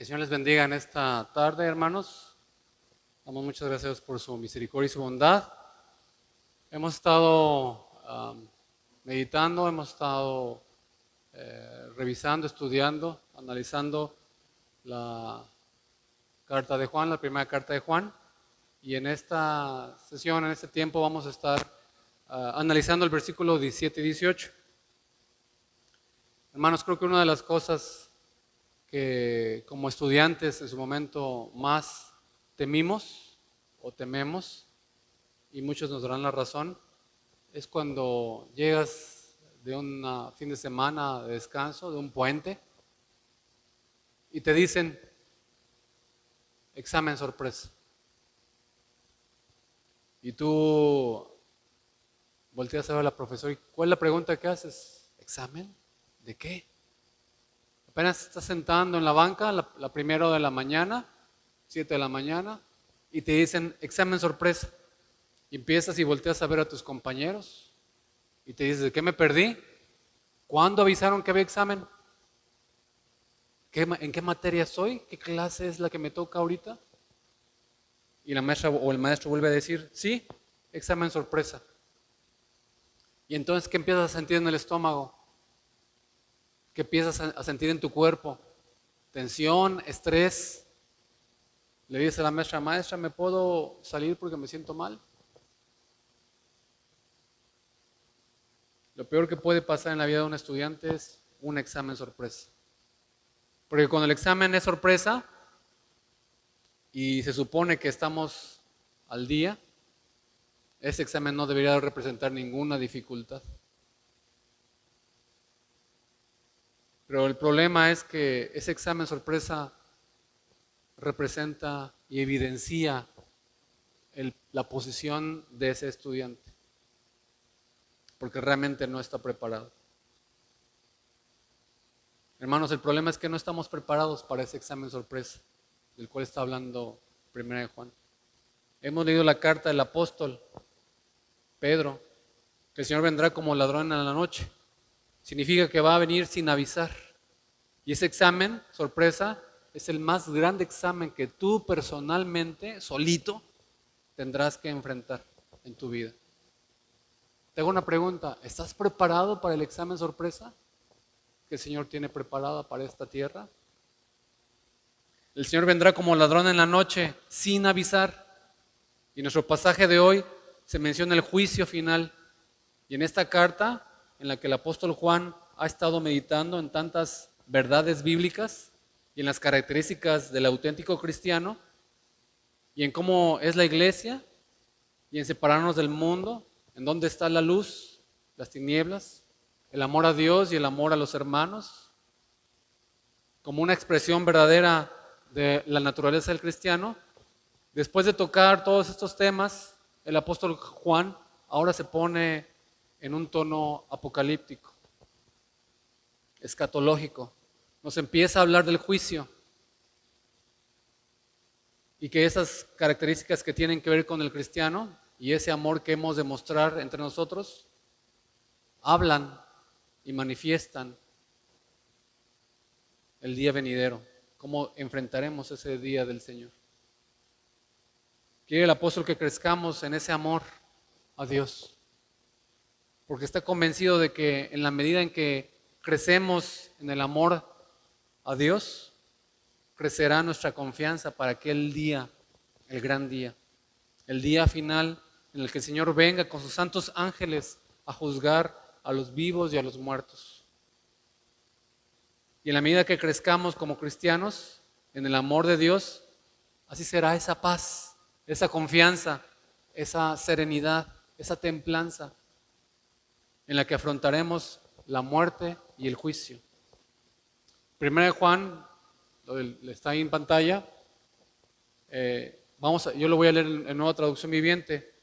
Que el Señor les bendiga en esta tarde, hermanos. Damos muchas gracias por su misericordia y su bondad. Hemos estado meditando, hemos estado revisando, estudiando, analizando la carta de Juan, la primera carta de Juan. Y en esta sesión, en este tiempo, vamos a estar analizando el versículo 17 y 18. Hermanos, creo que una de las cosas que como estudiantes en su momento más temimos o tememos, y muchos nos darán la razón, es cuando llegas de un fin de semana de descanso, de un puente, y te dicen, examen sorpresa. Y tú volteas a ver a la profesora y ¿cuál es la pregunta que haces? ¿Examen? ¿De qué? Apenas estás sentando en la banca, la primera de la mañana, 7 de la mañana, y te dicen examen sorpresa. Y empiezas y volteas a ver a tus compañeros y te dices, ¿de qué me perdí? ¿Cuándo avisaron que había examen? ¿En qué materia soy? ¿Qué clase es la que me toca ahorita? Y la maestra o el maestro vuelve a decir, sí, examen sorpresa. Y entonces, ¿qué empiezas a sentir en el estómago? ¿Qué empiezas a sentir en tu cuerpo? Tensión, estrés. Le dices a la maestra, maestra, ¿me puedo salir porque me siento mal? Lo peor que puede pasar en la vida de un estudiante es un examen sorpresa. Porque cuando el examen es sorpresa y se supone que estamos al día, ese examen no debería representar ninguna dificultad. Pero el problema es que ese examen sorpresa representa y evidencia la posición de ese estudiante, porque realmente no está preparado. Hermanos, el problema es que no estamos preparados para ese examen sorpresa, del cual está hablando 1 de Juan. Hemos leído la carta del apóstol Pedro, que el Señor vendrá como ladrón en la noche. Significa que va a venir sin avisar. Y ese examen sorpresa es el más grande examen que tú personalmente, solito, tendrás que enfrentar en tu vida. Te hago una pregunta, ¿estás preparado para el examen sorpresa que el Señor tiene preparada para esta tierra? El Señor vendrá como ladrón en la noche, sin avisar. Y en nuestro pasaje de hoy se menciona el juicio final. Y en esta carta, en la que el apóstol Juan ha estado meditando en tantas verdades bíblicas y en las características del auténtico cristiano, y en cómo es la iglesia, y en separarnos del mundo, en dónde está la luz, las tinieblas, el amor a Dios y el amor a los hermanos, como una expresión verdadera de la naturaleza del cristiano. Después de tocar todos estos temas, el apóstol Juan ahora se pone en un tono apocalíptico, escatológico. Nos empieza a hablar del juicio y que esas características que tienen que ver con el cristiano y ese amor que hemos de mostrar entre nosotros hablan y manifiestan el día venidero, cómo enfrentaremos ese día del Señor. Quiere el apóstol que crezcamos en ese amor a Dios, porque está convencido de que en la medida en que crecemos en el amor a Dios, crecerá nuestra confianza para aquel día, el gran día, el día final en el que el Señor venga con sus santos ángeles a juzgar a los vivos y a los muertos. Y en la medida que crezcamos como cristianos en el amor de Dios, así será esa paz, esa confianza, esa serenidad, esa templanza en la que afrontaremos la muerte y el juicio. 1 de Juan, está ahí en pantalla, yo lo voy a leer en Nueva Traducción Viviente,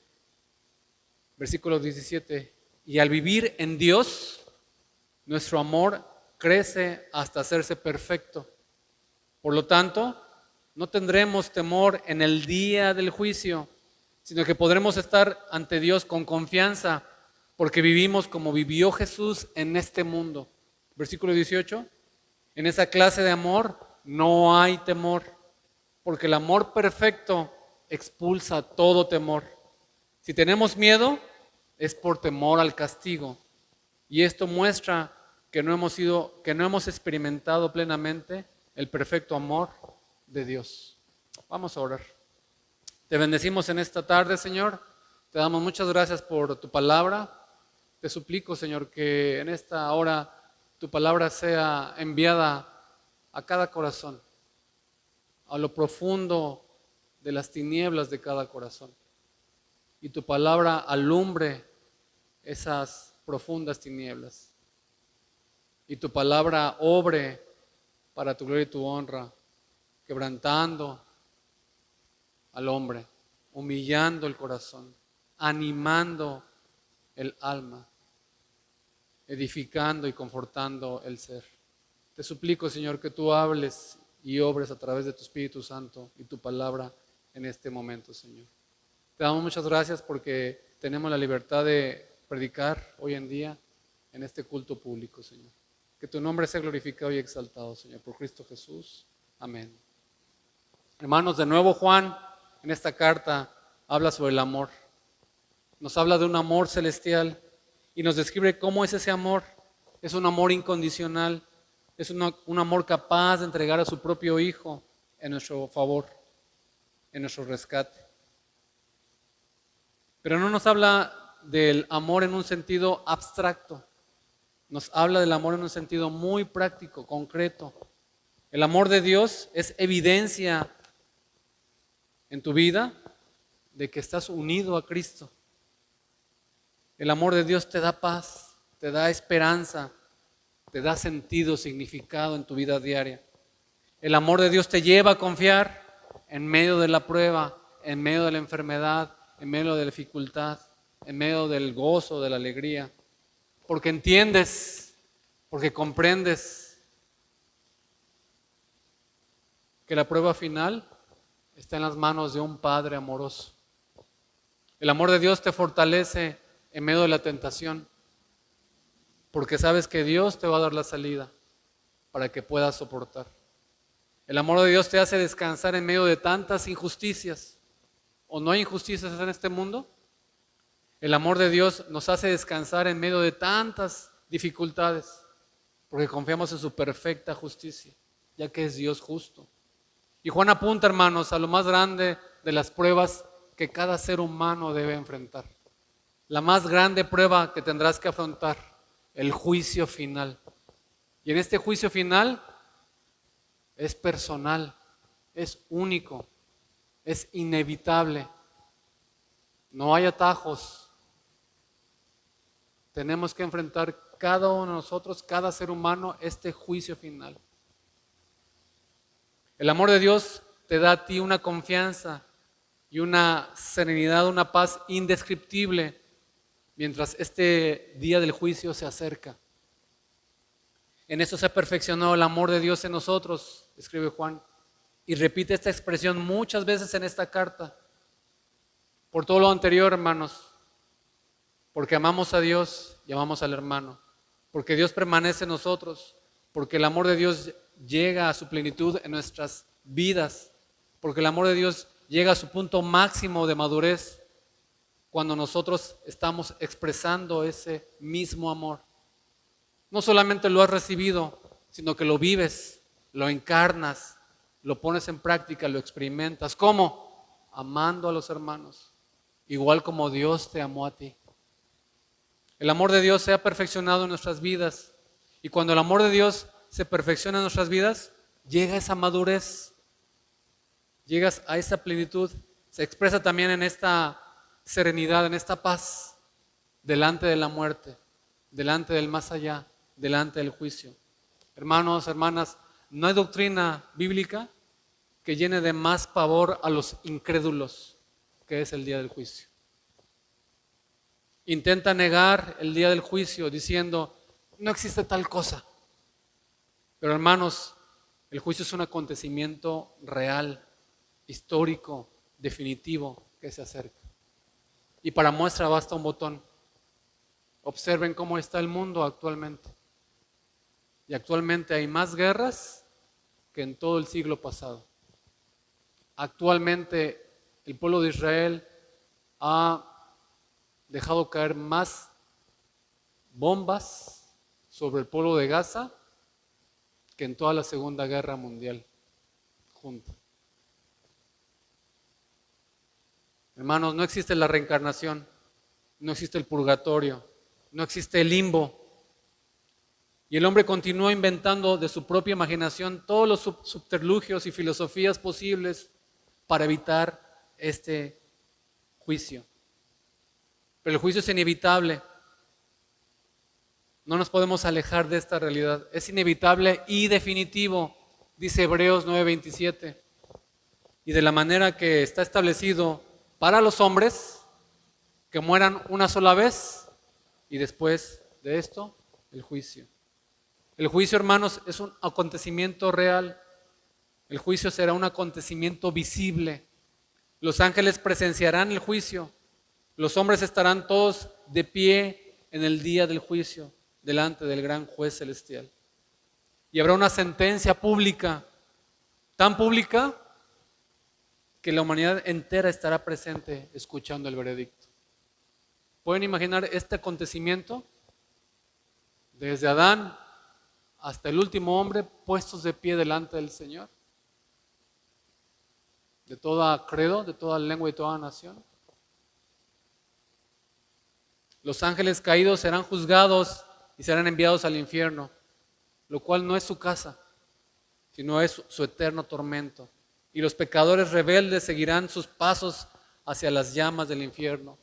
versículo 17. Y al vivir en Dios, nuestro amor crece hasta hacerse perfecto. Por lo tanto, no tendremos temor en el día del juicio, sino que podremos estar ante Dios con confianza, porque vivimos como vivió Jesús en este mundo. Versículo 18. En esa clase de amor no hay temor, porque el amor perfecto expulsa todo temor. Si tenemos miedo, es por temor al castigo. Y esto muestra que no hemos experimentado plenamente el perfecto amor de Dios. Vamos a orar. Te bendecimos en esta tarde, Señor. Te damos muchas gracias por tu palabra. Te suplico, Señor, que en esta hora tu palabra sea enviada a cada corazón, a lo profundo de las tinieblas de cada corazón. Y tu palabra alumbre esas profundas tinieblas. Y tu palabra obre para tu gloria y tu honra, quebrantando al hombre, humillando el corazón, animando el alma, edificando y confortando el ser. Te suplico, Señor, que tú hables y obres a través de tu Espíritu Santo y tu palabra en este momento, Señor. Te damos muchas gracias porque tenemos la libertad de predicar hoy en día en este culto público, Señor. Que tu nombre sea glorificado y exaltado, Señor, por Cristo Jesús. Amén. Hermanos, de nuevo Juan en esta carta habla sobre el amor. Nos habla de un amor celestial y nos describe cómo es ese amor. Es un amor incondicional, es un amor capaz de entregar a su propio Hijo en nuestro favor, en nuestro rescate. Pero no nos habla del amor en un sentido abstracto, nos habla del amor en un sentido muy práctico, concreto. El amor de Dios es evidencia en tu vida de que estás unido a Cristo. El amor de Dios te da paz, te da esperanza, te da sentido, significado en tu vida diaria. El amor de Dios te lleva a confiar en medio de la prueba, en medio de la enfermedad, en medio de la dificultad, en medio del gozo, de la alegría. Porque entiendes, porque comprendes que la prueba final está en las manos de un Padre amoroso. El amor de Dios te fortalece en medio de la tentación, porque sabes que Dios te va a dar la salida para que puedas soportar. El amor de Dios te hace descansar en medio de tantas injusticias. ¿O no hay injusticias en este mundo? El amor de Dios nos hace descansar en medio de tantas dificultades, porque confiamos en su perfecta justicia, ya que es Dios justo. Y Juan apunta, hermanos, a lo más grande de las pruebas que cada ser humano debe enfrentar. La más grande prueba que tendrás que afrontar, el juicio final. Y en este juicio final es personal, es único, es inevitable. No hay atajos. Tenemos que enfrentar cada uno de nosotros, cada ser humano, este juicio final. El amor de Dios te da a ti una confianza y una serenidad, una paz indescriptible mientras este día del juicio se acerca. En eso se ha perfeccionado el amor de Dios en nosotros, escribe Juan, y repite esta expresión muchas veces en esta carta. Por todo lo anterior, hermanos, porque amamos a Dios y amamos al hermano, porque Dios permanece en nosotros, porque el amor de Dios llega a su plenitud en nuestras vidas, porque el amor de Dios llega a su punto máximo de madurez cuando nosotros estamos expresando ese mismo amor. No solamente lo has recibido, sino que lo vives, lo encarnas, lo pones en práctica, lo experimentas. ¿Cómo? Amando a los hermanos, igual como Dios te amó a ti. El amor de Dios se ha perfeccionado en nuestras vidas, y cuando el amor de Dios se perfecciona en nuestras vidas, llega esa madurez, llegas a esa plenitud, se expresa también en esta serenidad, en esta paz, delante de la muerte, delante del más allá, delante del juicio. Hermanos, hermanas, no hay doctrina bíblica que llene de más pavor a los incrédulos, que es el día del juicio. Intenta negar el día del juicio diciendo, no existe tal cosa. Pero hermanos, el juicio es un acontecimiento real, histórico, definitivo que se acerca. Y para muestra basta un botón. Observen cómo está el mundo actualmente. Y actualmente hay más guerras que en todo el siglo pasado. Actualmente el pueblo de Israel ha dejado caer más bombas sobre el pueblo de Gaza que en toda la Segunda Guerra Mundial junta. Hermanos, no existe la reencarnación, no existe el purgatorio, no existe el limbo. Y el hombre continúa inventando de su propia imaginación todos los subterfugios y filosofías posibles para evitar este juicio. Pero el juicio es inevitable. No nos podemos alejar de esta realidad. Es inevitable y definitivo, dice Hebreos 9:27. Y de la manera que está establecido para los hombres, que mueran una sola vez y después de esto, el juicio. El juicio, hermanos, es un acontecimiento real. El juicio será un acontecimiento visible. Los ángeles presenciarán el juicio. Los hombres estarán todos de pie en el día del juicio, delante del gran juez celestial. Y habrá una sentencia pública, tan pública que la humanidad entera estará presente escuchando el veredicto. ¿Pueden imaginar este acontecimiento? Desde Adán hasta el último hombre puestos de pie delante del Señor, de toda credo, de toda lengua y toda nación. Los ángeles caídos serán juzgados y serán enviados al infierno, lo cual no es su casa, sino es su eterno tormento. Y los pecadores rebeldes seguirán sus pasos hacia las llamas del infierno,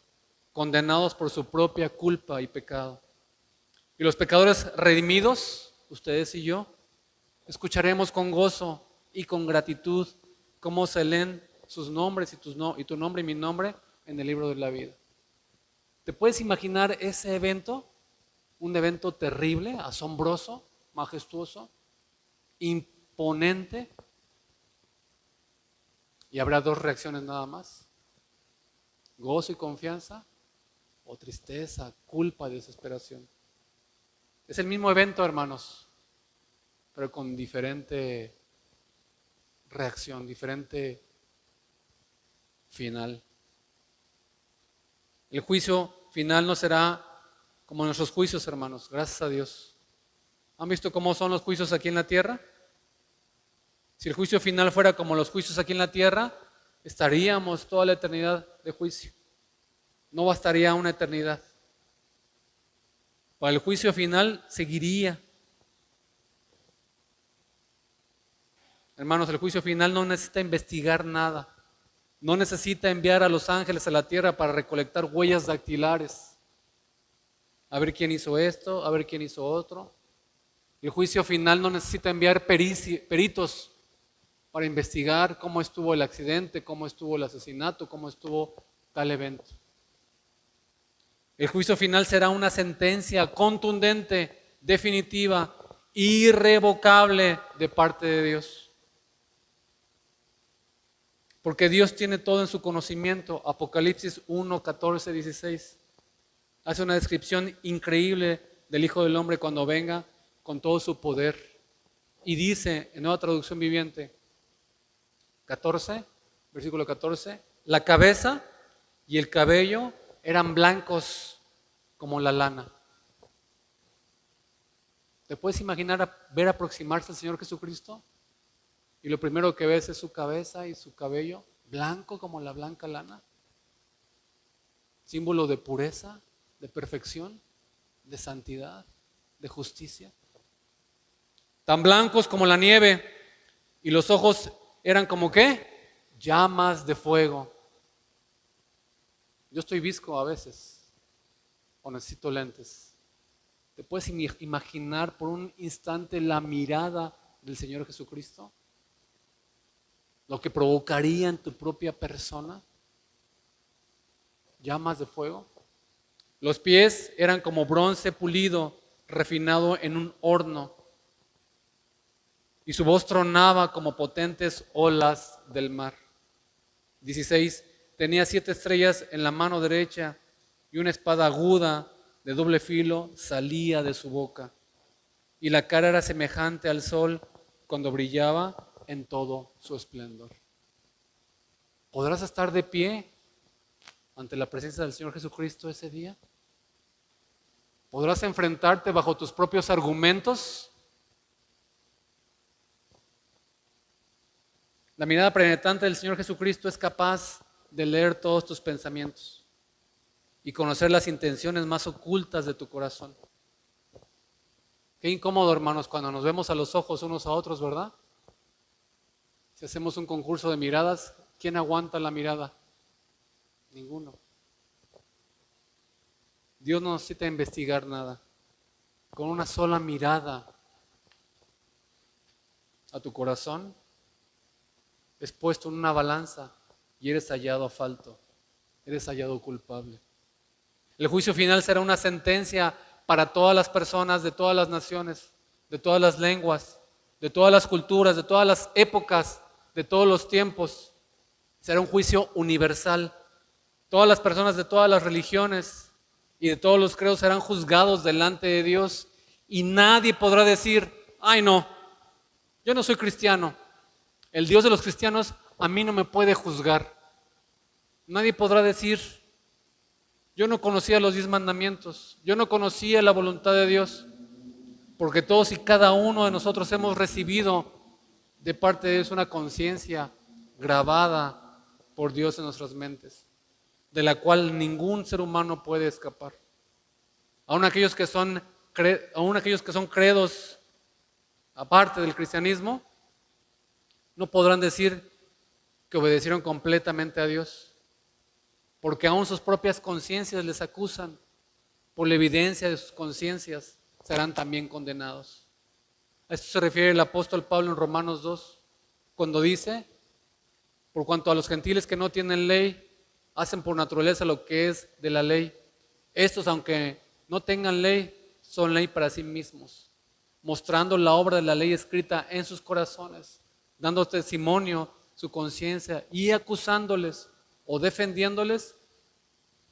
condenados por su propia culpa y pecado. Y los pecadores redimidos, ustedes y yo, escucharemos con gozo y con gratitud cómo se leen sus nombres y tu nombre y mi nombre en el libro de la vida. ¿Te puedes imaginar ese evento? Un evento terrible, asombroso, majestuoso, imponente. Y habrá dos reacciones nada más: gozo y confianza, o tristeza, culpa y desesperación. Es el mismo evento, hermanos, pero con diferente reacción, diferente final. El juicio final no será como nuestros juicios, hermanos, gracias a Dios. ¿Han visto cómo son los juicios aquí en la tierra? Si el juicio final fuera como los juicios aquí en la tierra, estaríamos toda la eternidad de juicio. No bastaría una eternidad. Para el juicio final seguiría. Hermanos, el juicio final no necesita investigar nada. No necesita enviar a los ángeles a la tierra para recolectar huellas dactilares. A ver quién hizo esto, a ver quién hizo otro. El juicio final no necesita enviar peritos para investigar cómo estuvo el accidente, cómo estuvo el asesinato, cómo estuvo tal evento. El juicio final será una sentencia contundente, definitiva, irrevocable de parte de Dios. Porque Dios tiene todo en su conocimiento. Apocalipsis 1, 14, 16. Hace una descripción increíble del Hijo del Hombre cuando venga con todo su poder. Y dice, en Nueva Traducción Viviente, 14, versículo 14, la cabeza y el cabello eran blancos como la lana. ¿Te puedes imaginar ver aproximarse al Señor Jesucristo? Y lo primero que ves es su cabeza y su cabello blanco como la blanca lana. Símbolo de pureza, de perfección, de santidad, de justicia. Tan blancos como la nieve, y los ojos eran como ¿qué? Llamas de fuego. Yo estoy visco a veces, o necesito lentes. ¿Te puedes imaginar por un instante la mirada del Señor Jesucristo? Lo que provocaría en tu propia persona. Llamas de fuego. Los pies eran como bronce pulido, refinado en un horno. Y su voz tronaba como potentes olas del mar. 16. Tenía 7 estrellas en la mano derecha y una espada aguda de doble filo salía de su boca. Y la cara era semejante al sol cuando brillaba en todo su esplendor. ¿Podrás estar de pie ante la presencia del Señor Jesucristo ese día? ¿Podrás enfrentarte bajo tus propios argumentos? La mirada penetrante del Señor Jesucristo es capaz de leer todos tus pensamientos y conocer las intenciones más ocultas de tu corazón. Qué incómodo, hermanos, cuando nos vemos a los ojos unos a otros, ¿verdad? Si hacemos un concurso de miradas, ¿quién aguanta la mirada? Ninguno. Dios no necesita investigar nada. Con una sola mirada a tu corazón es puesto en una balanza y eres hallado falto, eres hallado culpable. El juicio final será una sentencia para todas las personas de todas las naciones, de todas las lenguas, de todas las culturas, de todas las épocas, de todos los tiempos. Será un juicio universal. Todas las personas de todas las religiones y de todos los credos serán juzgados delante de Dios y nadie podrá decir, ay no, yo no soy cristiano. El Dios de los cristianos a mí no me puede juzgar. Nadie podrá decir, yo no conocía los 10 mandamientos, yo no conocía la voluntad de Dios, porque todos y cada uno de nosotros hemos recibido de parte de Dios una conciencia grabada por Dios en nuestras mentes, de la cual ningún ser humano puede escapar. Aún aquellos que son credos aparte del cristianismo, no podrán decir que obedecieron completamente a Dios, porque aún sus propias conciencias les acusan. Por la evidencia de sus conciencias serán también condenados. A esto se refiere el apóstol Pablo en Romanos 2, cuando dice, por cuanto a los gentiles que no tienen ley, hacen por naturaleza lo que es de la ley. Estos, aunque no tengan ley, son ley para sí mismos, mostrando la obra de la ley escrita en sus corazones, dando testimonio su conciencia y acusándoles o defendiéndoles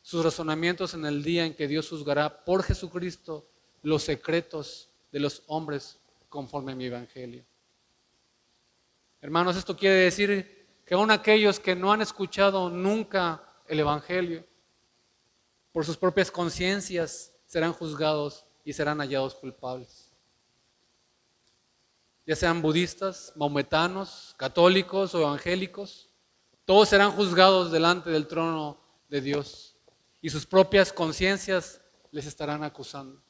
sus razonamientos en el día en que Dios juzgará por Jesucristo los secretos de los hombres conforme a mi evangelio. Hermanos, esto quiere decir que aún aquellos que no han escuchado nunca el evangelio, por sus propias conciencias serán juzgados y serán hallados culpables. Ya sean budistas, maometanos, católicos o evangélicos, todos serán juzgados delante del trono de Dios y sus propias conciencias les estarán acusando.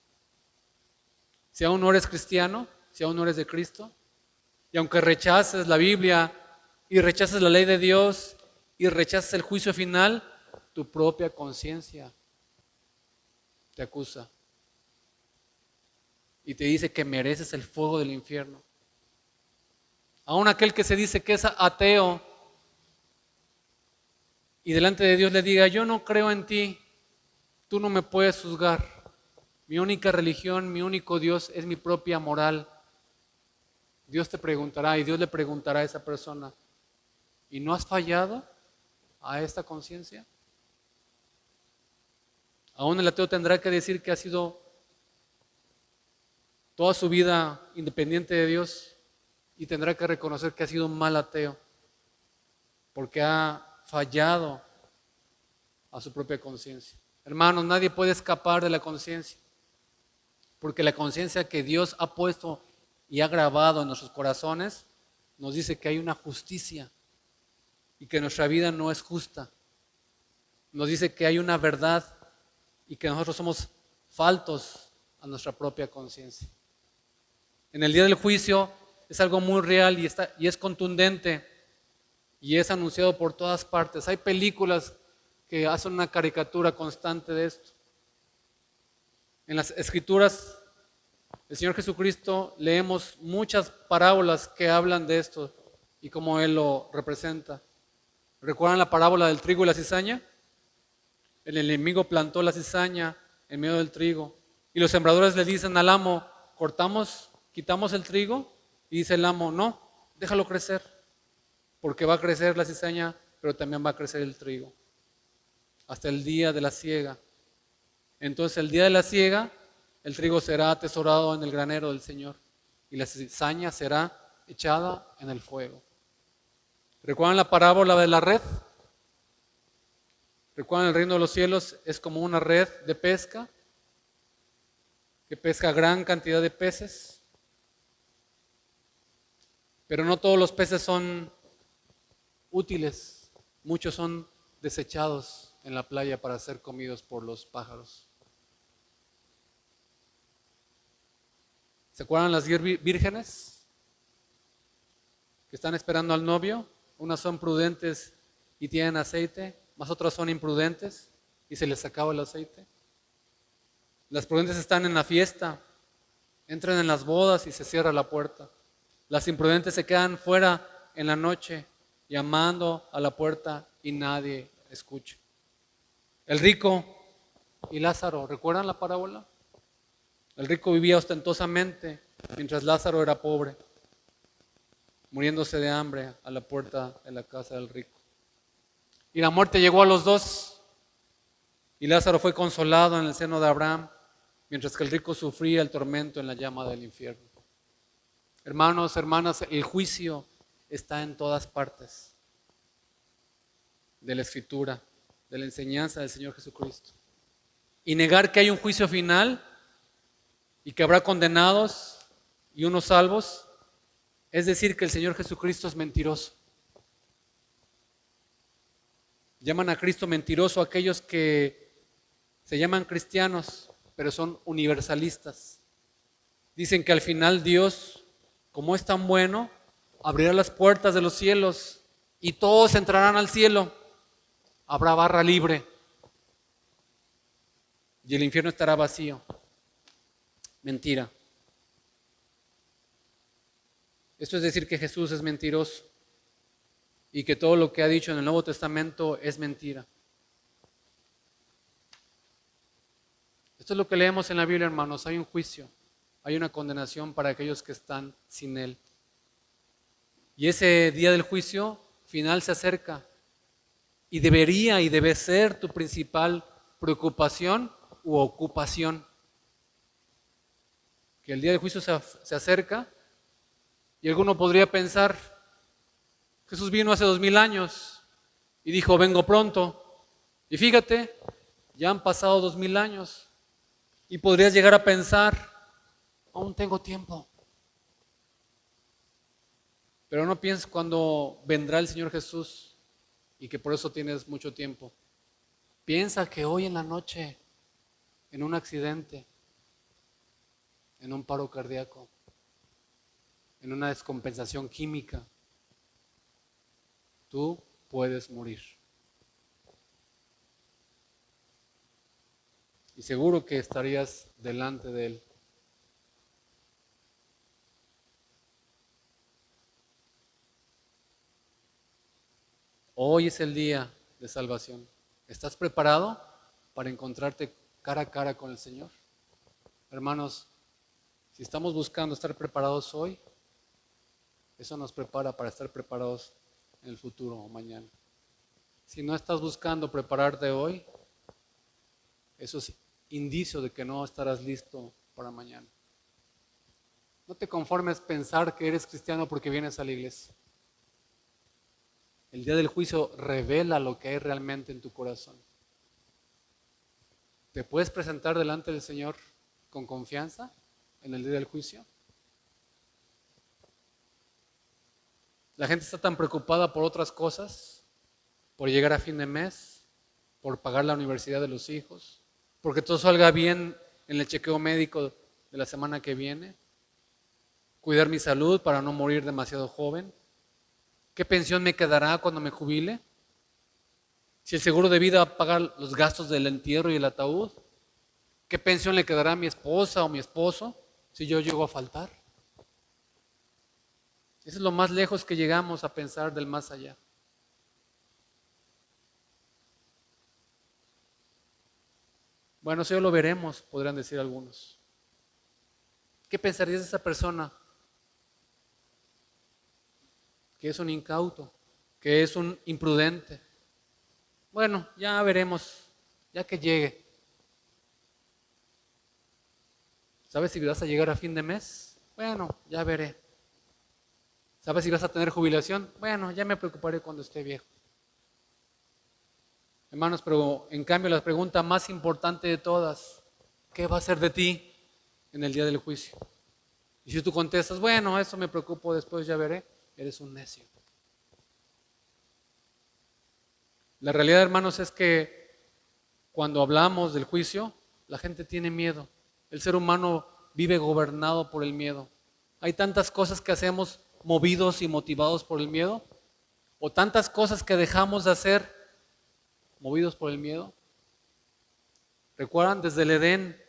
Si aún no eres cristiano, si aún no eres de Cristo, y aunque rechaces la Biblia y rechaces la ley de Dios y rechaces el juicio final, tu propia conciencia te acusa y te dice que mereces el fuego del infierno. Aún aquel que se dice que es ateo y delante de Dios le diga, yo no creo en ti, tú no me puedes juzgar. Mi única religión, mi único Dios es mi propia moral. Dios te preguntará y Dios le preguntará a esa persona, ¿y no has fallado a esta conciencia? Aún el ateo tendrá que decir que ha sido toda su vida independiente de Dios y tendrá que reconocer que ha sido un mal ateo porque ha fallado a su propia conciencia. Hermanos, nadie puede escapar de la conciencia, porque la conciencia que Dios ha puesto y ha grabado en nuestros corazones nos dice que hay una justicia y que nuestra vida no es justa. Nos dice que hay una verdad y que nosotros somos faltos a nuestra propia conciencia. En el día del juicio es algo muy real y es contundente y es anunciado por todas partes. Hay películas que hacen una caricatura constante de esto. En las Escrituras del Señor Jesucristo leemos muchas parábolas que hablan de esto y cómo Él lo representa. ¿Recuerdan la parábola del trigo y la cizaña? El enemigo plantó la cizaña en medio del trigo y los sembradores le dicen al amo, quitamos el trigo, y dice el amo, no, déjalo crecer, porque va a crecer la cizaña, pero también va a crecer el trigo, hasta el día de la siega. Entonces el día de la siega, el trigo será atesorado en el granero del Señor y la cizaña será echada en el fuego. ¿Recuerdan la parábola de la red? ¿Recuerdan el reino de los cielos? Es como una red de pesca que pesca gran cantidad de peces, pero no todos los peces son útiles, muchos son desechados en la playa para ser comidos por los pájaros. ¿Se acuerdan las 10 vírgenes que están esperando al novio? Unas son prudentes y tienen aceite, más otras son imprudentes y se les acaba el aceite. Las prudentes están en la fiesta, entran en las bodas y se cierra la puerta. Las imprudentes se quedan fuera en la noche llamando a la puerta y nadie escucha. El rico y Lázaro, ¿recuerdan la parábola? El rico vivía ostentosamente mientras Lázaro era pobre, muriéndose de hambre a la puerta de la casa del rico. Y la muerte llegó a los dos y Lázaro fue consolado en el seno de Abraham, mientras que el rico sufría el tormento en la llama del infierno. Hermanos, hermanas, el juicio está en todas partes de la Escritura, de la enseñanza del Señor Jesucristo. Y negar que hay un juicio final y que habrá condenados y unos salvos, es decir que el Señor Jesucristo es mentiroso. Llaman a Cristo mentiroso aquellos que se llaman cristianos, pero son universalistas. Dicen que al final Dios, como es tan bueno, abrirá las puertas de los cielos y todos entrarán al cielo. Habrá barra libre y el infierno estará vacío. Mentira. Esto es decir que Jesús es mentiroso y que todo lo que ha dicho en el Nuevo Testamento es mentira. Esto es lo que leemos en la Biblia, hermanos. Hay un juicio, hay una condenación para aquellos que están sin Él. Y ese día del juicio final se acerca y debería y debe ser tu principal preocupación u ocupación. Que el día del juicio se acerca y alguno podría pensar, Jesús vino hace 2000 años y dijo, vengo pronto. Y fíjate, ya han pasado 2000 años. Y podrías llegar a pensar, aún tengo tiempo. Pero no pienses cuando vendrá el Señor Jesús y que por eso tienes mucho tiempo. Piensa que hoy en la noche, en un accidente, en un paro cardíaco, en una descompensación química, tú puedes morir. Y seguro que estarías delante de Él. Hoy es el día de salvación. ¿Estás preparado para encontrarte cara a cara con el Señor? Hermanos, si estamos buscando estar preparados hoy, eso nos prepara para estar preparados en el futuro o mañana. Si no estás buscando prepararte hoy, eso es indicio de que no estarás listo para mañana. No te conformes pensar que eres cristiano porque vienes a la iglesia. El día del juicio revela lo que hay realmente en tu corazón. ¿Te puedes presentar delante del Señor con confianza en el día del juicio? La gente está tan preocupada por otras cosas, por llegar a fin de mes, por pagar la universidad de los hijos, porque todo salga bien en el chequeo médico de la semana que viene, cuidar mi salud para no morir demasiado joven. ¿Qué pensión me quedará cuando me jubile? Si el seguro de vida va a pagar los gastos del entierro y el ataúd, ¿qué pensión le quedará a mi esposa o mi esposo si yo llego a faltar? Eso es lo más lejos que llegamos a pensar del más allá. Bueno, eso ya lo veremos, podrían decir algunos. ¿Qué pensarías de esa persona que es un incauto, que es un imprudente? Bueno, ya veremos, ya que llegue. ¿Sabes si vas a llegar a fin de mes? Bueno, ya veré. ¿Sabes si vas a tener jubilación? Bueno, ya me preocuparé cuando esté viejo. Hermanos, pero en cambio la pregunta más importante de todas, ¿qué va a ser de ti en el día del juicio? Y si tú contestas, bueno, eso me preocupo, después ya veré, eres un necio. La realidad, hermanos, es que cuando hablamos del juicio, la gente tiene miedo. El ser humano vive gobernado por el miedo. Hay tantas cosas que hacemos movidos y motivados por el miedo, o tantas cosas que dejamos de hacer movidos por el miedo. ¿Recuerdan desde el Edén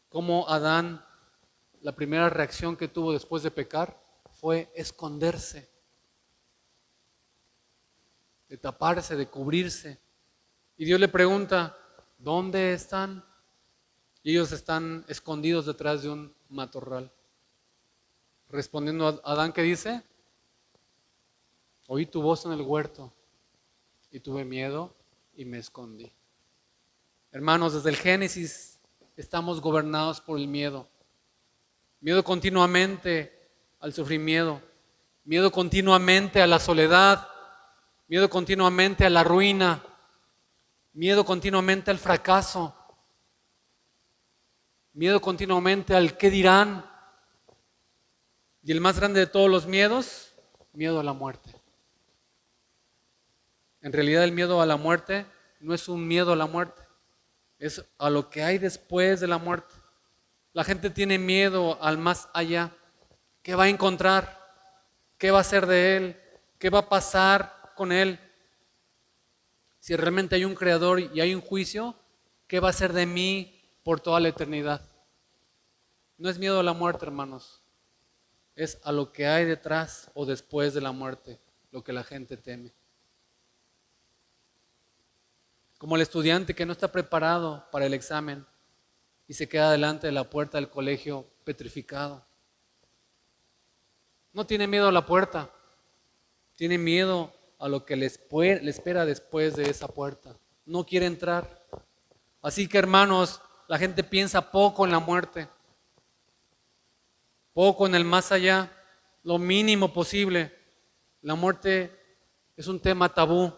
cómo Adán, la primera reacción que tuvo después de pecar fue esconderse, de taparse, de cubrirse? Y Dios le pregunta, ¿dónde están? Y ellos están escondidos detrás de un matorral. Respondiendo a Adán, ¿qué dice? Oí tu voz en el huerto y tuve miedo y me escondí. Hermanos, desde el Génesis estamos gobernados por el miedo. Miedo continuamente al sufrimiento, miedo continuamente a la soledad, miedo continuamente a la ruina, miedo continuamente al fracaso, miedo continuamente al qué dirán. Y el más grande de todos los miedos, miedo a la muerte. En realidad el miedo a la muerte no es un miedo a la muerte, es a lo que hay después de la muerte. La gente tiene miedo al más allá. ¿Qué va a encontrar? ¿Qué va a hacer de él? ¿Qué va a pasar con él? Si realmente hay un creador y hay un juicio, ¿qué va a hacer de mí por toda la eternidad? No es miedo a la muerte, hermanos. Es a lo que hay detrás o después de la muerte, lo que la gente teme. Como el estudiante que no está preparado para el examen y se queda delante de la puerta del colegio petrificado. No tiene miedo a la puerta, tiene miedo a lo que le espera después de esa puerta. No quiere entrar. Así que, hermanos, la gente piensa poco en la muerte, poco en el más allá, lo mínimo posible. La muerte es un tema tabú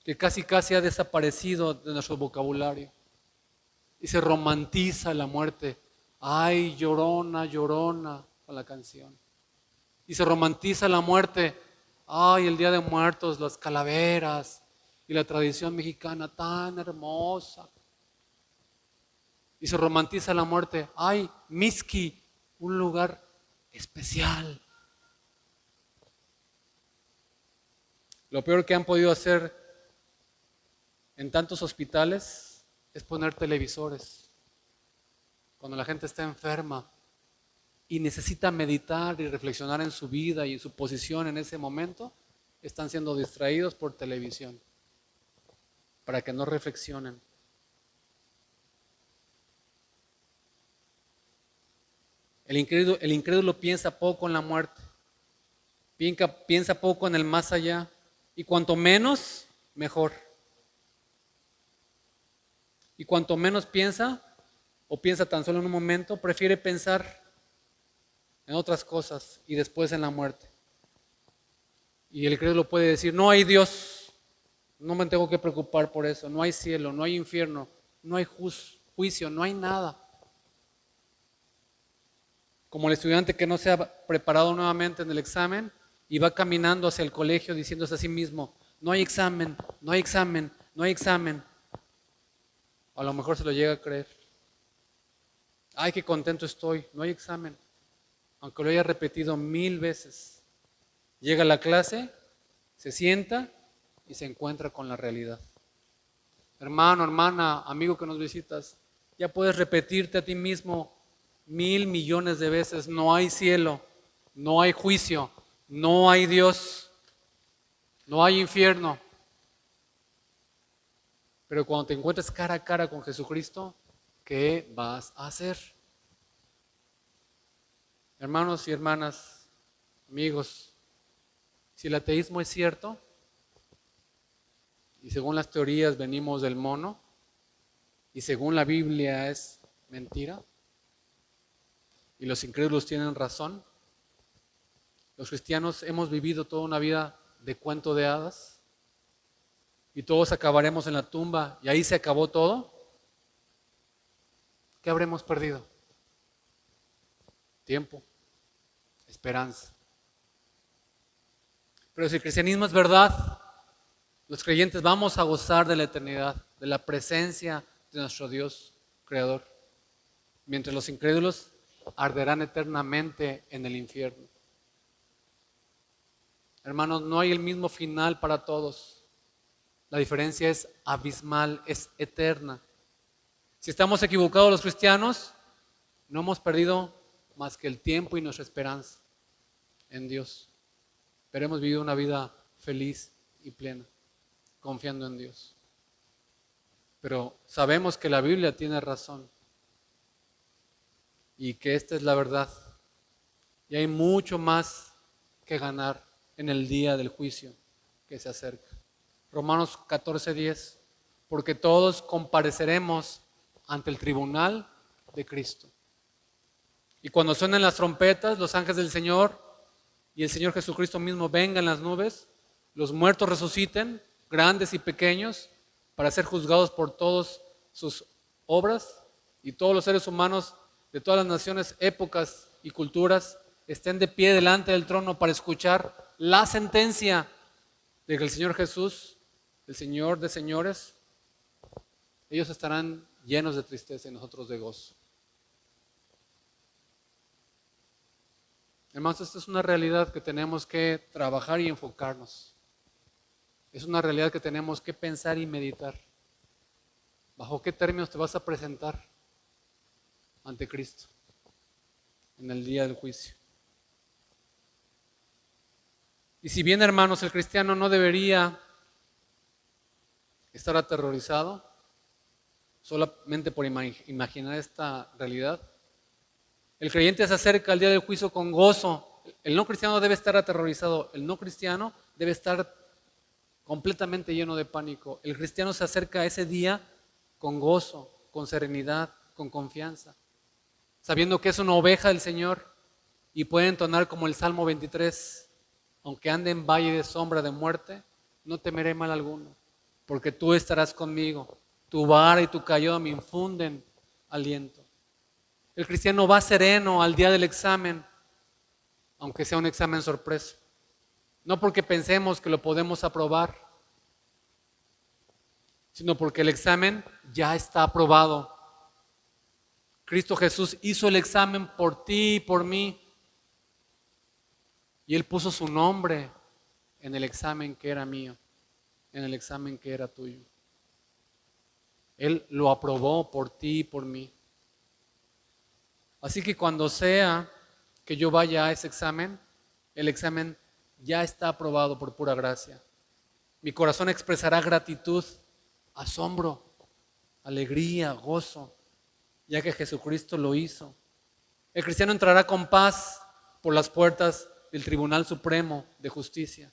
que casi ha desaparecido de nuestro vocabulario. Y se romantiza la muerte. Ay, llorona, llorona, con la canción. Y se romantiza la muerte. Ay, el Día de Muertos, las calaveras y la tradición mexicana tan hermosa. Y se romantiza la muerte. Ay, Mixqui, un lugar especial. Lo peor que han podido hacer en tantos hospitales es poner televisores. Cuando la gente está enferma y necesita meditar y reflexionar en su vida y en su posición en ese momento, están siendo distraídos por televisión para que no reflexionen. El incrédulo piensa poco en la muerte, piensa poco en el más allá, y cuanto menos, mejor. Y cuanto menos piensa, o piensa tan solo en un momento, prefiere pensar en otras cosas y después en la muerte. Y el incrédulo puede decir, no hay Dios, no me tengo que preocupar por eso, no hay cielo, no hay infierno, no hay juicio, no hay nada. Como el estudiante que no se ha preparado nuevamente en el examen y va caminando hacia el colegio diciéndose a sí mismo, no hay examen, no hay examen, no hay examen. A lo mejor se lo llega a creer. Ay, qué contento estoy, no hay examen. Aunque lo haya repetido 1000 veces. Llega a la clase, se sienta y se encuentra con la realidad. Hermano, hermana, amigo que nos visitas, ya puedes repetirte a ti mismo 1000 millones de veces, no hay cielo, no hay juicio, no hay Dios, no hay infierno. Pero cuando te encuentres cara a cara con Jesucristo, ¿qué vas a hacer? Hermanos y hermanas, amigos, si el ateísmo es cierto, y según las teorías venimos del mono, y según la Biblia es mentira, y los incrédulos tienen razón. Los cristianos hemos vivido toda una vida de cuento de hadas y todos acabaremos en la tumba y ahí se acabó todo. ¿Qué habremos perdido? Tiempo, esperanza. Pero si el cristianismo es verdad, los creyentes vamos a gozar de la eternidad, de la presencia de nuestro Dios Creador, mientras los incrédulos arderán eternamente en el infierno. Hermanos, no hay el mismo final para todos. La diferencia es abismal, es eterna. Si estamos equivocados los cristianos, no hemos perdido más que el tiempo y nuestra esperanza en Dios. Pero hemos vivido una vida feliz y plena, confiando en Dios. Pero sabemos que la Biblia tiene razón y que esta es la verdad. Y hay mucho más que ganar en el día del juicio que se acerca. Romanos 14:10, porque todos compareceremos ante el tribunal de Cristo. Y cuando suenen las trompetas, los ángeles del Señor y el Señor Jesucristo mismo vengan en las nubes, los muertos resuciten, grandes y pequeños, para ser juzgados por todas sus obras, y todos los seres humanos de todas las naciones, épocas y culturas estén de pie delante del trono para escuchar la sentencia de que el Señor Jesús, el Señor de señores, ellos estarán llenos de tristeza y nosotros de gozo. Hermanos, esta es una realidad que tenemos que trabajar y enfocarnos. Es una realidad que tenemos que pensar y meditar. ¿Bajo qué términos te vas a presentar ante Cristo en el día del juicio? Y si bien, hermanos, el cristiano no debería estar aterrorizado solamente por imaginar esta realidad, el creyente se acerca al día del juicio con gozo. El no cristiano debe estar aterrorizado, el no cristiano debe estar completamente lleno de pánico. El cristiano se acerca a ese día con gozo, con serenidad, con confianza, sabiendo que es una oveja del Señor y puede entonar como el Salmo 23, aunque ande en valle de sombra de muerte, no temeré mal alguno, porque tú estarás conmigo, tu vara y tu cayado me infunden aliento. El cristiano va sereno al día del examen, aunque sea un examen sorpresa. No porque pensemos que lo podemos aprobar, sino porque el examen ya está aprobado. Cristo Jesús hizo el examen por ti y por mí. Y Él puso su nombre en el examen que era mío, en el examen que era tuyo. Él lo aprobó por ti y por mí. Así que cuando sea que yo vaya a ese examen, el examen ya está aprobado por pura gracia. Mi corazón expresará gratitud, asombro, alegría, gozo, ya que Jesucristo lo hizo. El cristiano entrará con paz por las puertas del Tribunal Supremo de Justicia.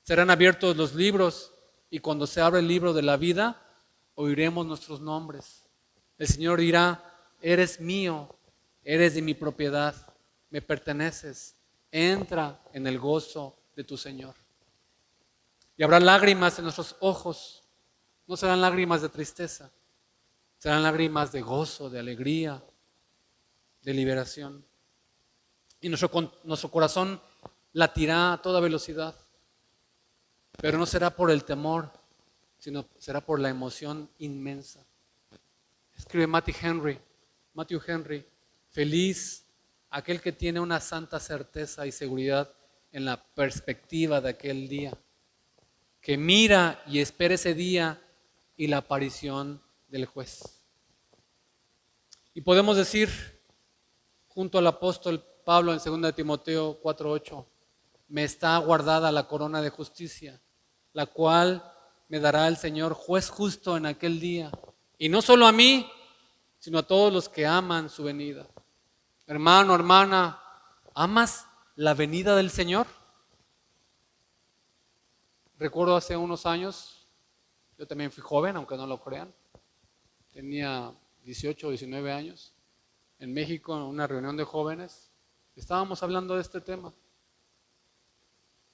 Serán abiertos los libros y cuando se abra el libro de la vida, oiremos nuestros nombres. El Señor dirá, eres mío, eres de mi propiedad, me perteneces, entra en el gozo de tu Señor. Y habrá lágrimas en nuestros ojos, no serán lágrimas de tristeza, serán lágrimas de gozo, de alegría, de liberación. Y nuestro corazón latirá a toda velocidad, pero no será por el temor, sino será por la emoción inmensa. Escribe Matthew Henry, feliz aquel que tiene una santa certeza y seguridad en la perspectiva de aquel día, que mira y espera ese día y la aparición del juez. Y podemos decir, junto al apóstol Pablo en 2 Timoteo 4:8, me está guardada la corona de justicia, la cual me dará el Señor juez justo en aquel día. Y no solo a mí, sino a todos los que aman su venida. Hermano, hermana, ¿amas la venida del Señor? Recuerdo hace unos años, yo también fui joven, aunque no lo crean, tenía 18 o 19 años, en México, en una reunión de jóvenes, estábamos hablando de este tema,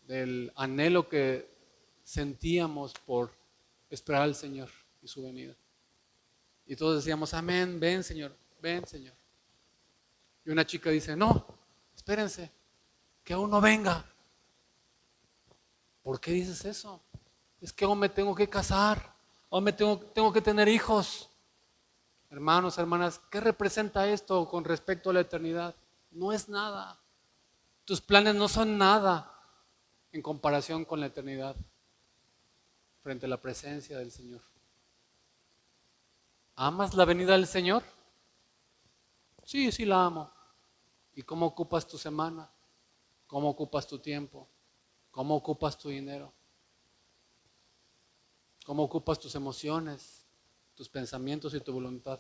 del anhelo que sentíamos por esperar al Señor y su venida. Y todos decíamos, amén, ven Señor, ven Señor. Y una chica dice, no, espérense, que aún no venga. ¿Por qué dices eso? Es que aún me tengo que casar, aún tengo que tener hijos. Hermanos, hermanas, ¿qué representa esto con respecto a la eternidad? No es nada. Tus planes no son nada en comparación con la eternidad frente a la presencia del Señor. ¿Amas la venida del Señor? Sí, sí la amo. ¿Y cómo ocupas tu semana? ¿Cómo ocupas tu tiempo? ¿Cómo ocupas tu dinero? ¿Cómo ocupas tus emociones, tus pensamientos y tu voluntad?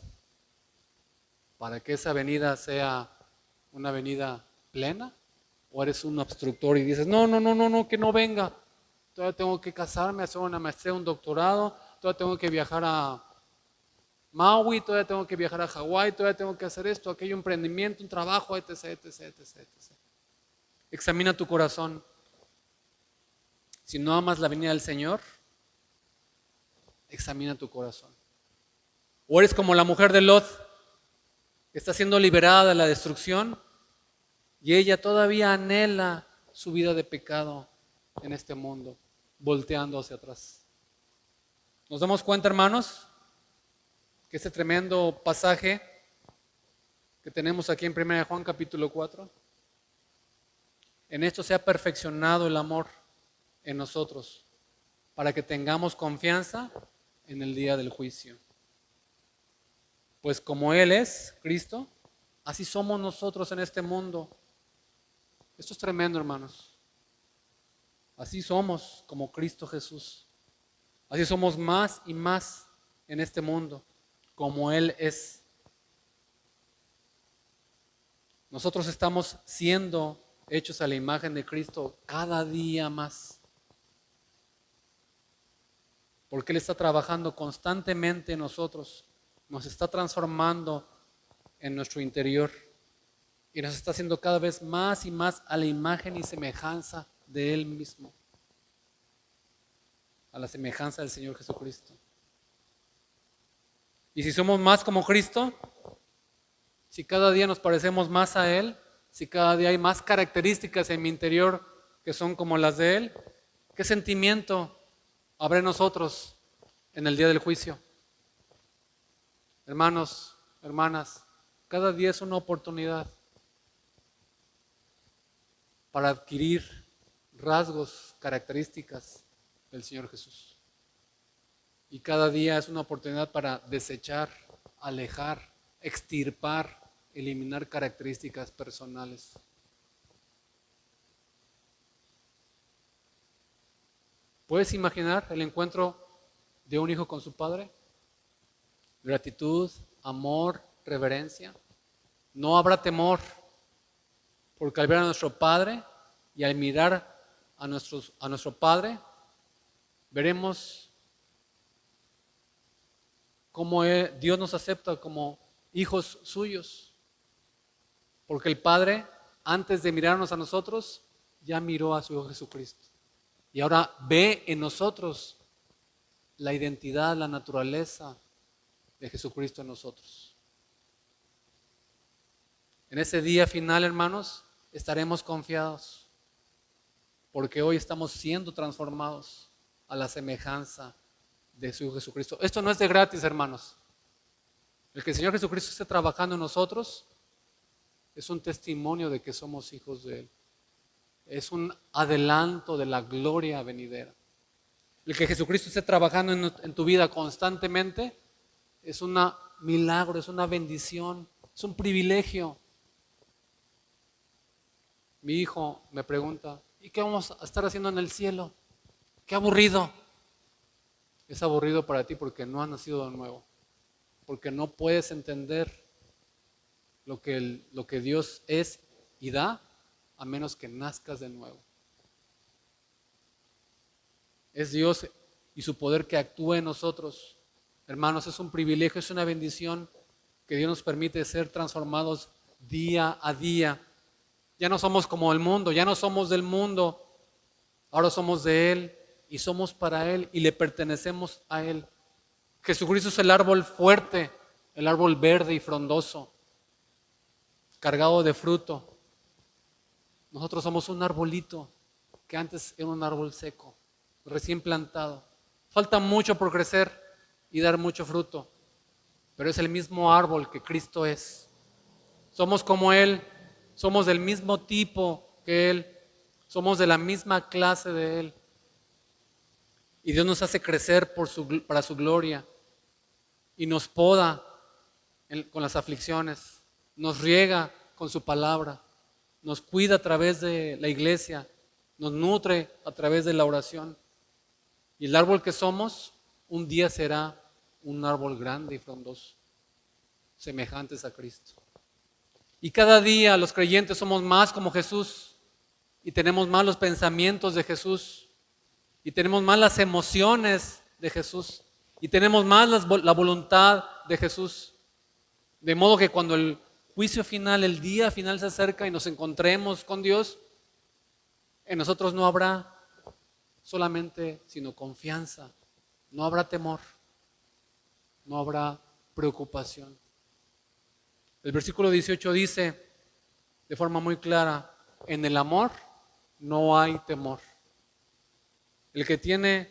Para que esa venida sea una venida plena. ¿O eres un obstructor y dices, no, que no venga? Todavía tengo que casarme, hacer una maestría, un doctorado, todavía tengo que viajar a Maui, todavía tengo que viajar a Hawái, todavía tengo que hacer esto, aquello, emprendimiento, un trabajo, etc. Examina tu corazón. Si no amas la venida del Señor, examina tu corazón. O eres como la mujer de Lot, que está siendo liberada de la destrucción y ella todavía anhela su vida de pecado en este mundo, volteando hacia atrás. ¿Nos damos cuenta, hermanos, que este tremendo pasaje que tenemos aquí en 1 Juan capítulo 4, en esto se ha perfeccionado el amor en nosotros, para que tengamos confianza en el día del juicio? Pues como Él es, Cristo, así somos nosotros en este mundo. Esto es tremendo, hermanos. Así somos como Cristo Jesús. Así somos más y más en este mundo, como Él es. Nosotros estamos siendo hechos a la imagen de Cristo cada día más. Porque Él está trabajando constantemente en nosotros, nos está transformando en nuestro interior y nos está haciendo cada vez más y más a la imagen y semejanza de Él mismo, a la semejanza del Señor Jesucristo. Y si somos más como Cristo, si cada día nos parecemos más a Él, si cada día hay más características en mi interior que son como las de Él, ¿qué sentimiento habrá en nosotros en el día del juicio? Hermanos, hermanas, cada día es una oportunidad para adquirir rasgos, características del Señor Jesús. Y cada día es una oportunidad para desechar, alejar, extirpar, eliminar características personales. ¿Puedes imaginar el encuentro de un hijo con su padre? Gratitud, amor, reverencia. No habrá temor, porque al ver a nuestro Padre y al mirar a nuestro Padre, veremos cómo Dios nos acepta como hijos suyos. Porque el Padre, antes de mirarnos a nosotros, ya miró a su Hijo Jesucristo. Y ahora ve en nosotros la identidad, la naturaleza de Jesucristo en nosotros. En ese día final, hermanos, estaremos confiados, porque hoy estamos siendo transformados a la semejanza de su Hijo Jesucristo. Esto no es de gratis, hermanos. El que el Señor Jesucristo esté trabajando en nosotros es un testimonio de que somos hijos de Él. Es un adelanto de la gloria venidera. El que Jesucristo esté trabajando en tu vida constantemente es un milagro, es una bendición, es un privilegio. Mi hijo me pregunta, ¿y qué vamos a estar haciendo en el cielo? Qué aburrido. Es aburrido para ti porque no has nacido de nuevo, porque no puedes entender lo que Dios es y da a menos que nazcas de nuevo. Es Dios y su poder que actúa en nosotros. Hermanos, es un privilegio, es una bendición que Dios nos permite ser transformados día a día. Ya no somos como el mundo, ya no somos del mundo, ahora somos de Él y somos para Él y le pertenecemos a Él. Jesucristo es el árbol fuerte, el árbol verde y frondoso, cargado de fruto. Nosotros somos un arbolito que antes era un árbol seco, recién plantado. Falta mucho por crecer y dar mucho fruto, pero es el mismo árbol que Cristo es. Somos como Él, somos del mismo tipo que Él, somos de la misma clase de Él. Y Dios nos hace crecer para su gloria y nos poda con las aflicciones, nos riega con su palabra, nos cuida a través de la iglesia, nos nutre a través de la oración. Y el árbol que somos, un día será un árbol grande y frondoso, semejantes a Cristo. Y cada día los creyentes somos más como Jesús y tenemos más los pensamientos de Jesús y tenemos más las emociones de Jesús y tenemos más la voluntad de Jesús. De modo que cuando el juicio final, el día final se acerca y nos encontremos con Dios, en nosotros no habrá solamente sino confianza, no habrá temor, no habrá preocupación. El versículo 18 dice de forma muy clara, en el amor no hay temor. El que tiene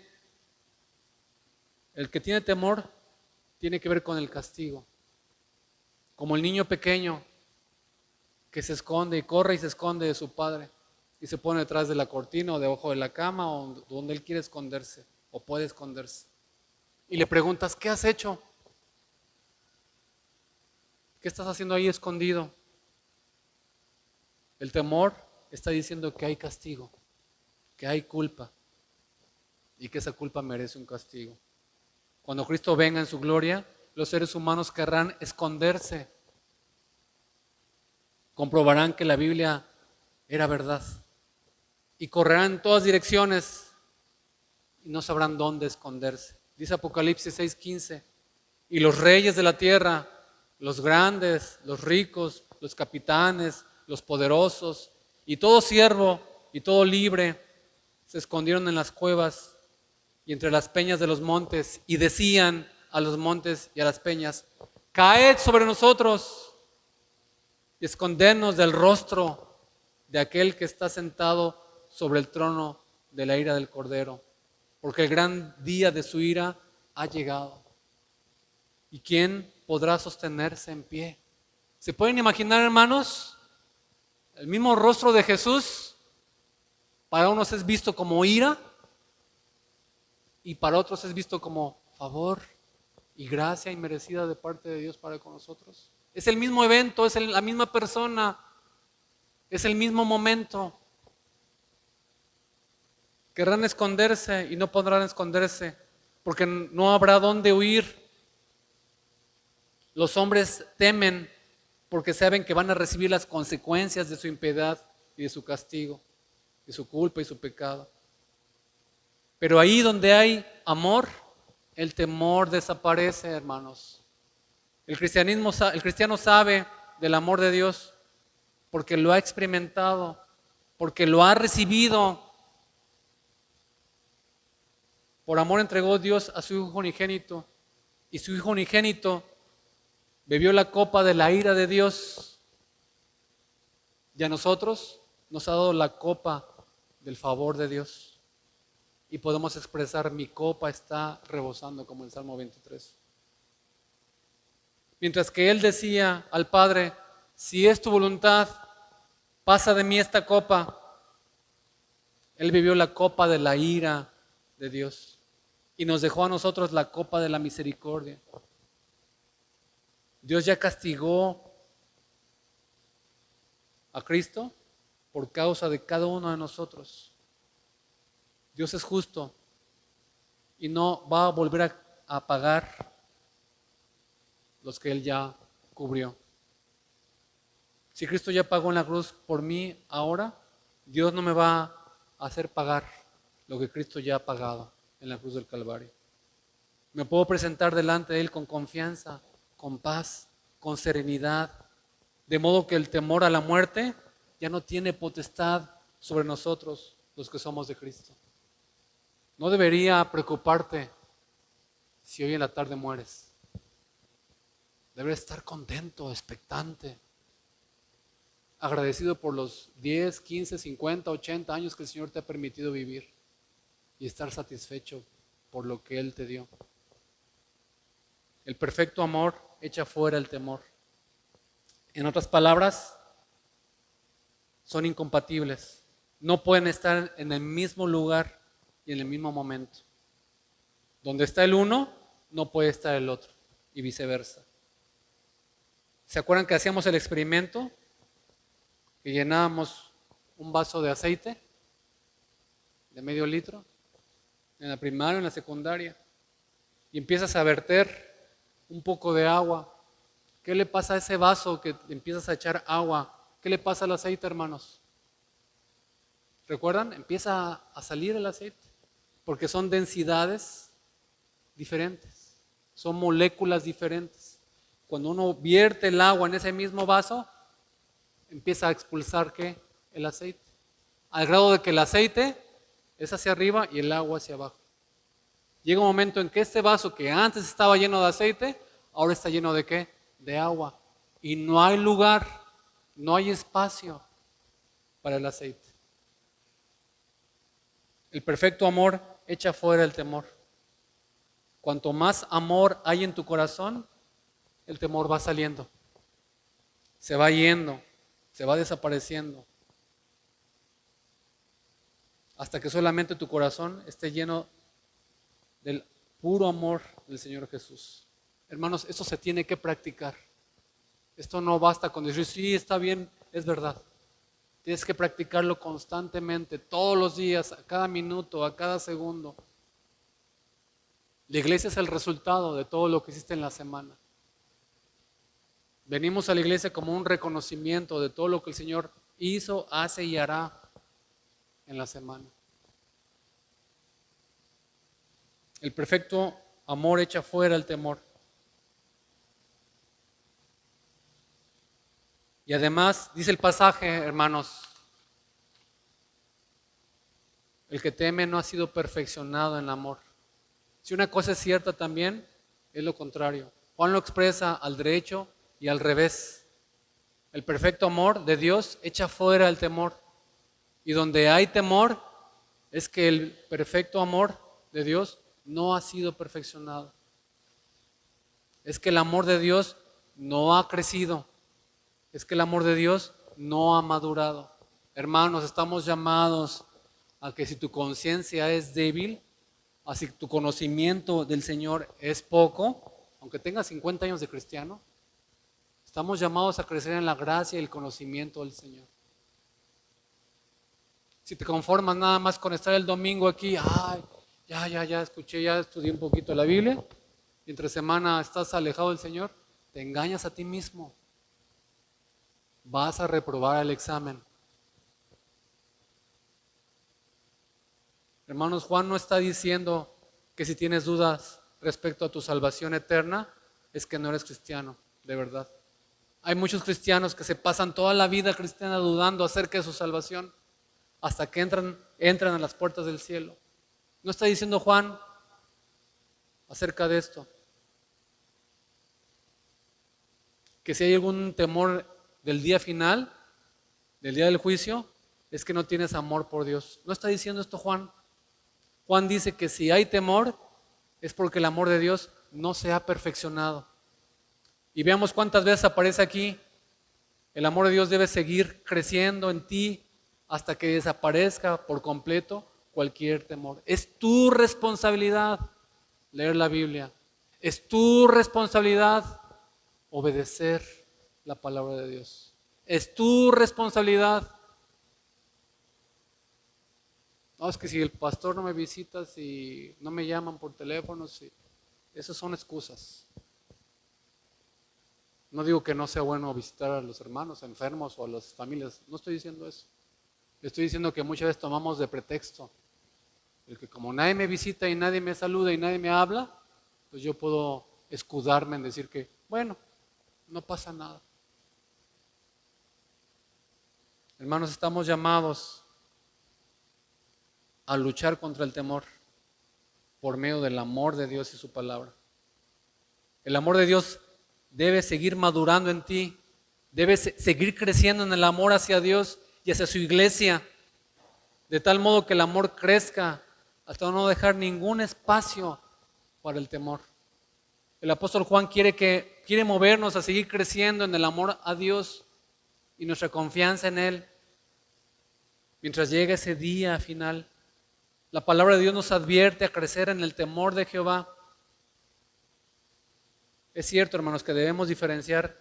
temor tiene que ver con el castigo. Como el niño pequeño que se esconde y corre y se esconde de su padre y se pone detrás de la cortina o debajo de la cama o donde él quiere esconderse o puede esconderse. Y le preguntas, ¿qué has hecho? ¿Qué estás haciendo ahí escondido? El temor está diciendo que hay castigo, que hay culpa y que esa culpa merece un castigo. Cuando Cristo venga en su gloria, los seres humanos querrán esconderse. Comprobarán que la Biblia era verdad y correrán en todas direcciones y no sabrán dónde esconderse. Dice Apocalipsis 6:15, y los reyes de la tierra, los grandes, los ricos, los capitanes, los poderosos y todo siervo y todo libre se escondieron en las cuevas y entre las peñas de los montes y decían a los montes y a las peñas, caed sobre nosotros y escondernos del rostro de aquel que está sentado sobre el trono de la ira del Cordero, porque el gran día de su ira ha llegado. ¿Y quién podrá sostenerse en pie? ¿Se pueden imaginar, hermanos? El mismo rostro de Jesús para unos es visto como ira y para otros es visto como favor y gracia inmerecida de parte de Dios para con nosotros. Es el mismo evento, es la misma persona, es el mismo momento. Querrán esconderse y no podrán esconderse porque no habrá dónde huir. Los hombres temen porque saben que van a recibir las consecuencias de su impiedad y de su castigo, de su culpa y su pecado. Pero ahí donde hay amor, el temor desaparece, hermanos. El cristiano sabe del amor de Dios porque lo ha experimentado, porque lo ha recibido. Por amor entregó Dios a su Hijo unigénito y su Hijo unigénito bebió la copa de la ira de Dios y a nosotros nos ha dado la copa del favor de Dios. Y podemos expresar, mi copa está rebosando, como el Salmo 23. Mientras que él decía al Padre, si es tu voluntad, pasa de mí esta copa. Él vivió la copa de la ira de Dios y nos dejó a nosotros la copa de la misericordia. Dios ya castigó a Cristo por causa de cada uno de nosotros. Dios es justo y no va a volver a pagar los que Él ya cubrió. Si Cristo ya pagó en la cruz por mí ahora, Dios no me va a hacer pagar lo que Cristo ya ha pagado en la cruz del Calvario. Me puedo presentar delante de Él con confianza, con paz, con serenidad, de modo que el temor a la muerte ya no tiene potestad sobre nosotros, los que somos de Cristo. No debería preocuparte si hoy en la tarde mueres. Deberías estar contento, expectante, agradecido por los 10, 15, 50, 80 años que el Señor te ha permitido vivir y estar satisfecho por lo que Él te dio. El perfecto amor echa fuera el temor. En otras palabras, son incompatibles. No pueden estar en el mismo lugar y en el mismo momento. Donde está el uno, no puede estar el otro, y viceversa. ¿Se acuerdan que hacíamos el experimento? Que llenábamos un vaso de aceite de medio litro en la primaria, en la secundaria, y empiezas a verter un poco de agua. ¿Qué le pasa a ese vaso que empiezas a echar agua? ¿Qué le pasa al aceite, hermanos? ¿Recuerdan? Empieza a salir el aceite, porque son densidades diferentes, son moléculas diferentes. Cuando uno vierte el agua en ese mismo vaso, empieza a expulsar ¿qué? El aceite, al grado de que el aceite es hacia arriba y el agua hacia abajo. Llega un momento en que este vaso que antes estaba lleno de aceite, ahora está lleno ¿de qué? De agua. Y no hay lugar, no hay espacio para el aceite. El perfecto amor echa fuera el temor. Cuanto más amor hay en tu corazón, el temor va saliendo, se va yendo, se va desapareciendo, hasta que solamente tu corazón esté lleno del puro amor del Señor Jesús. Hermanos, esto se tiene que practicar. Esto no basta con decir, sí, está bien, es verdad. Tienes que practicarlo constantemente, todos los días, a cada minuto, a cada segundo. La iglesia es el resultado de todo lo que hiciste en la semana. Venimos a la iglesia como un reconocimiento de todo lo que el Señor hizo, hace y hará en la semana. El perfecto amor echa fuera el temor. Y además, dice el pasaje, hermanos, el que teme no ha sido perfeccionado en amor. Si una cosa es cierta también, es lo contrario. Juan lo expresa al derecho y al revés. El perfecto amor de Dios echa fuera el temor. Y donde hay temor, es que el perfecto amor de Dios no ha sido perfeccionado. Es que el amor de Dios no ha crecido. Es que el amor de Dios no ha madurado. Hermanos, estamos llamados a que si tu conciencia es débil, así tu conocimiento del Señor es poco, aunque tengas 50 años de cristiano, estamos llamados a crecer en la gracia y el conocimiento del Señor. Si te conformas nada más con estar el domingo aquí, ay, ya escuché, ya estudié un poquito la Biblia, y entre semana estás alejado del Señor, te engañas a ti mismo. Vas a reprobar el examen. Hermanos, Juan no está diciendo que si tienes dudas respecto a tu salvación eterna, es que no eres cristiano, de verdad. Hay muchos cristianos que se pasan toda la vida cristiana dudando acerca de su salvación hasta que entran a las puertas del cielo. No está diciendo Juan acerca de esto, que si hay algún temor del día final, del día del juicio, es que no tienes amor por Dios. No está diciendo esto Juan. Juan dice que si hay temor, es porque el amor de Dios no se ha perfeccionado. Y veamos cuántas veces aparece aquí. El amor de Dios debe seguir creciendo en ti hasta que desaparezca por completo cualquier temor. Es tu responsabilidad leer la Biblia. Es tu responsabilidad obedecer la palabra de Dios. Es tu responsabilidad. No, es que si el pastor no me visita, si no me llaman por teléfono, esas son excusas. No digo que no sea bueno visitar a los hermanos enfermos o a las familias, no estoy diciendo eso. Estoy diciendo que muchas veces tomamos de pretexto el que como nadie me visita y nadie me saluda y nadie me habla, pues yo puedo escudarme en decir que, bueno, no pasa nada. Hermanos, estamos llamados a luchar contra el temor por medio del amor de Dios y su palabra. El amor de Dios debe seguir madurando en ti, debe seguir creciendo en el amor hacia Dios y hacia su iglesia, de tal modo que el amor crezca hasta no dejar ningún espacio para el temor. El apóstol Juan quiere movernos a seguir creciendo en el amor a Dios y nuestra confianza en Él. Mientras llegue ese día final, la palabra de Dios nos advierte a crecer en el temor de Jehová. Es cierto, hermanos, que debemos diferenciar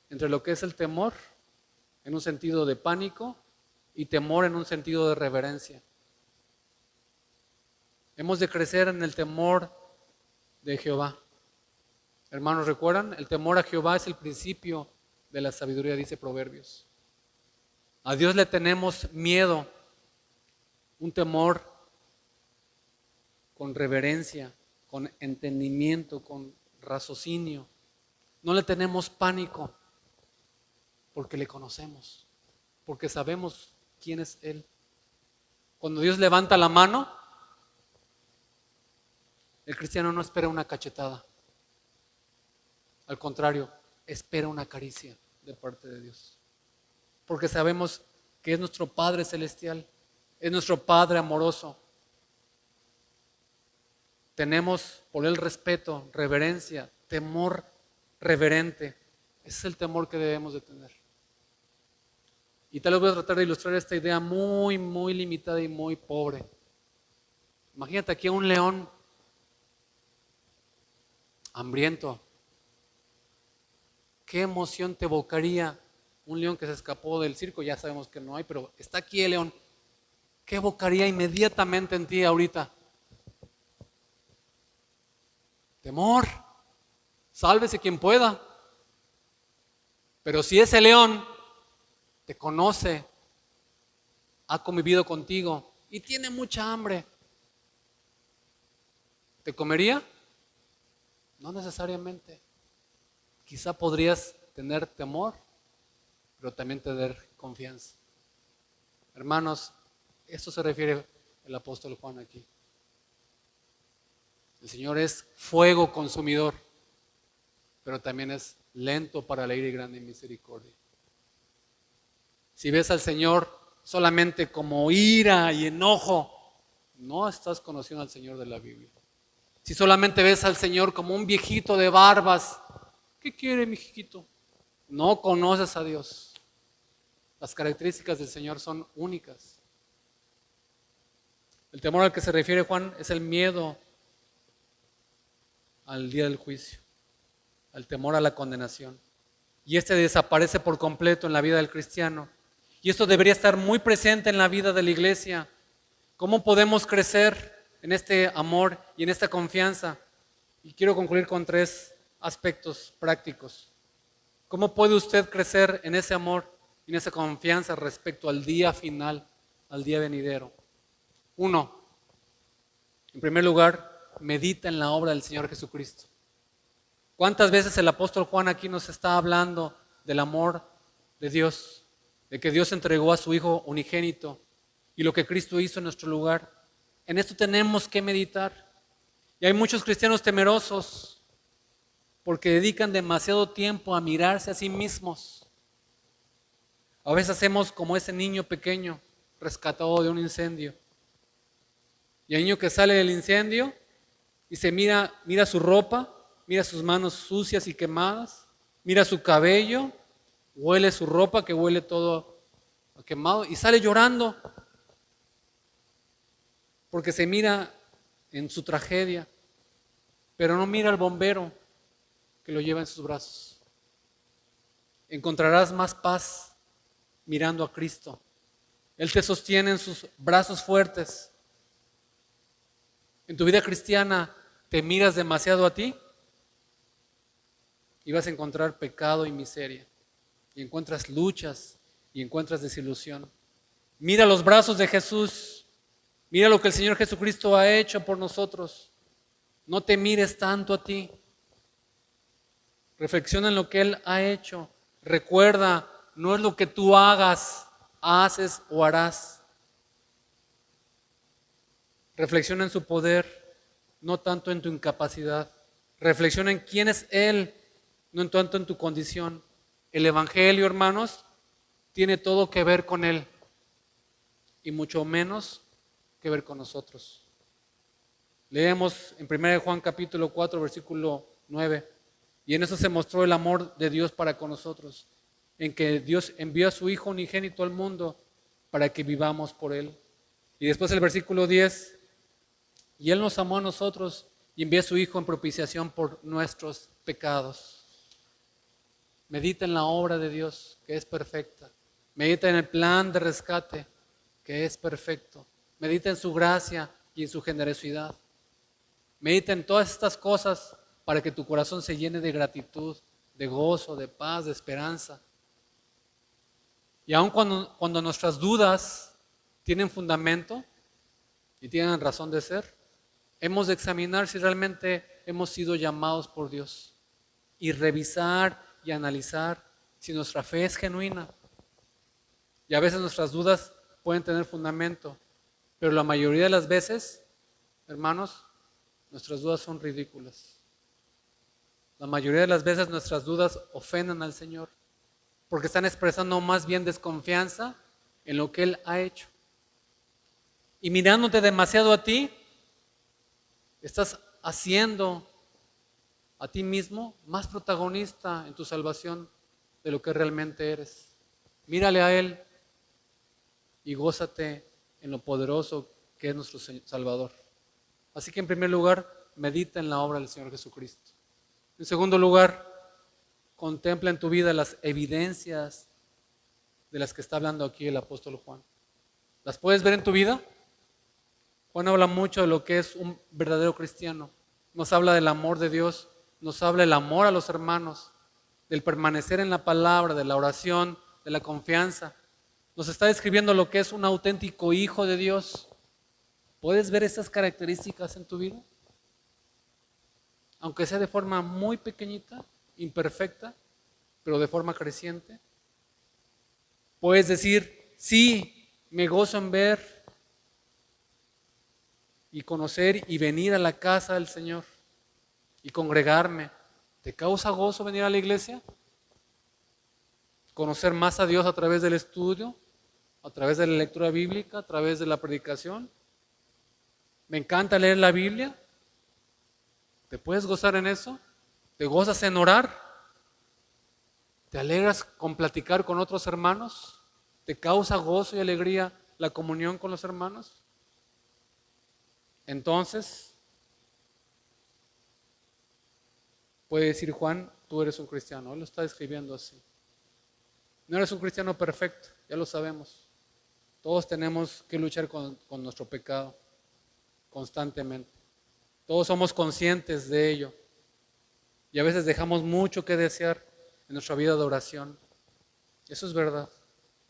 entre lo que es el temor en un sentido de pánico y temor en un sentido de reverencia. Hemos de crecer en el temor de Jehová. Hermanos, ¿recuerdan? El temor a Jehová es el principio de la sabiduría, dice Proverbios. A Dios le tenemos miedo, un temor con reverencia, con entendimiento, con raciocinio. No le tenemos pánico porque le conocemos, porque sabemos quién es Él. Cuando Dios levanta la mano, el cristiano no espera una cachetada. Al contrario, espera una caricia de parte de Dios. Porque sabemos que es nuestro Padre celestial, es nuestro Padre amoroso. Tenemos por Él respeto, reverencia, temor reverente. Ese es el temor que debemos de tener. Y tal vez voy a tratar de ilustrar esta idea muy, muy limitada y muy pobre. Imagínate aquí a un león hambriento. ¿Qué emoción te evocaría un león que se escapó del circo? Ya sabemos que no hay, pero está aquí el león. ¿Qué evocaría inmediatamente en ti ahorita? Temor. Sálvese quien pueda. Pero si ese león te conoce, ha convivido contigo y tiene mucha hambre, ¿te comería? No necesariamente. Quizá podrías tener temor, pero también tener confianza. Hermanos, esto se refiere el apóstol Juan aquí. El Señor es fuego consumidor, pero también es lento para la ira y grande en misericordia. Si ves al Señor solamente como ira y enojo, no estás conociendo al Señor de la Biblia. Si solamente ves al Señor como un viejito de barbas, ¿qué quiere mi hijito? No conoces a Dios. Las características del Señor son únicas. El temor al que se refiere Juan es el miedo al día del juicio, al temor a la condenación. Y este desaparece por completo en la vida del cristiano. Y esto debería estar muy presente en la vida de la iglesia. ¿Cómo podemos crecer en este amor y en esta confianza? Y quiero concluir con 3 aspectos prácticos. ¿Cómo puede usted crecer en ese amor y en esa confianza respecto al día final, al día venidero? 1. En primer lugar, medita en la obra del Señor Jesucristo. ¿Cuántas veces el apóstol Juan aquí nos está hablando del amor de Dios, de que Dios entregó a su Hijo unigénito y lo que Cristo hizo en nuestro lugar? En esto tenemos que meditar. Y hay muchos cristianos temerosos porque dedican demasiado tiempo a mirarse a sí mismos. A veces hacemos como ese niño pequeño rescatado de un incendio. Y el niño que sale del incendio y se mira su ropa, mira sus manos sucias y quemadas, mira su cabello, huele su ropa que huele todo quemado y sale llorando porque se mira en su tragedia, pero no mira al bombero que lo lleva en sus brazos. Encontrarás más paz mirando a Cristo. Él te sostiene en sus brazos fuertes. En tu vida cristiana te miras demasiado a ti y vas a encontrar pecado y miseria. Y encuentras luchas y encuentras desilusión. Mira los brazos de Jesús. Mira lo que el Señor Jesucristo ha hecho por nosotros. No te mires tanto a ti. Reflexiona en lo que Él ha hecho. Recuerda, no es lo que tú hagas, haces o harás. Reflexiona en su poder, no tanto en tu incapacidad. Reflexiona en quién es Él, no tanto en tu condición. El Evangelio, hermanos, tiene todo que ver con Él y mucho menos que ver con nosotros. Leemos en 1 Juan capítulo 4, versículo 9, y en eso se mostró el amor de Dios para con nosotros, en que Dios envió a su Hijo unigénito al mundo para que vivamos por Él. Y después el versículo 10, y Él nos amó a nosotros y envió a su Hijo en propiciación por nuestros pecados. Medita en la obra de Dios, que es perfecta. Medita en el plan de rescate, que es perfecto. Medita en su gracia y en su generosidad. Medita en todas estas cosas para que tu corazón se llene de gratitud, de gozo, de paz, de esperanza. Y aun cuando nuestras dudas tienen fundamento y tienen razón de ser, hemos de examinar si realmente hemos sido llamados por Dios y revisar y analizar si nuestra fe es genuina. Y a veces nuestras dudas pueden tener fundamento, pero la mayoría de las veces, hermanos, nuestras dudas son ridículas. La mayoría de las veces nuestras dudas ofenden al Señor, porque están expresando más bien desconfianza en lo que Él ha hecho. Y mirándote demasiado a ti, estás haciendo a ti mismo más protagonista en tu salvación de lo que realmente eres. Mírale a Él y gózate en lo poderoso que es nuestro Salvador. Así que en primer lugar, medita en la obra del Señor Jesucristo. En segundo lugar, contempla en tu vida las evidencias de las que está hablando aquí el apóstol Juan. ¿Las puedes ver en tu vida? Juan habla mucho de lo que es un verdadero cristiano. Nos habla del amor de Dios, nos habla del amor a los hermanos, del permanecer en la palabra, de la oración, de la confianza. Nos está describiendo lo que es un auténtico hijo de Dios. ¿Puedes ver estas características en tu vida? Aunque sea de forma muy pequeñita, imperfecta, pero de forma creciente. Puedes decir, sí, me gozo en ver y conocer y venir a la casa del Señor y congregarme. ¿Te causa gozo venir a la iglesia? Conocer más a Dios a través del estudio, a través de la lectura bíblica, a través de la predicación. Me encanta leer la Biblia. ¿Te puedes gozar en eso? ¿Te gozas en orar? ¿Te alegras con platicar con otros hermanos? ¿Te causa gozo y alegría la comunión con los hermanos? Entonces, puede decir Juan, tú eres un cristiano. Él lo está describiendo así. No eres un cristiano perfecto, ya lo sabemos. Todos tenemos que luchar con nuestro pecado constantemente. Todos somos conscientes de ello. Y a veces dejamos mucho que desear en nuestra vida de oración. Eso es verdad.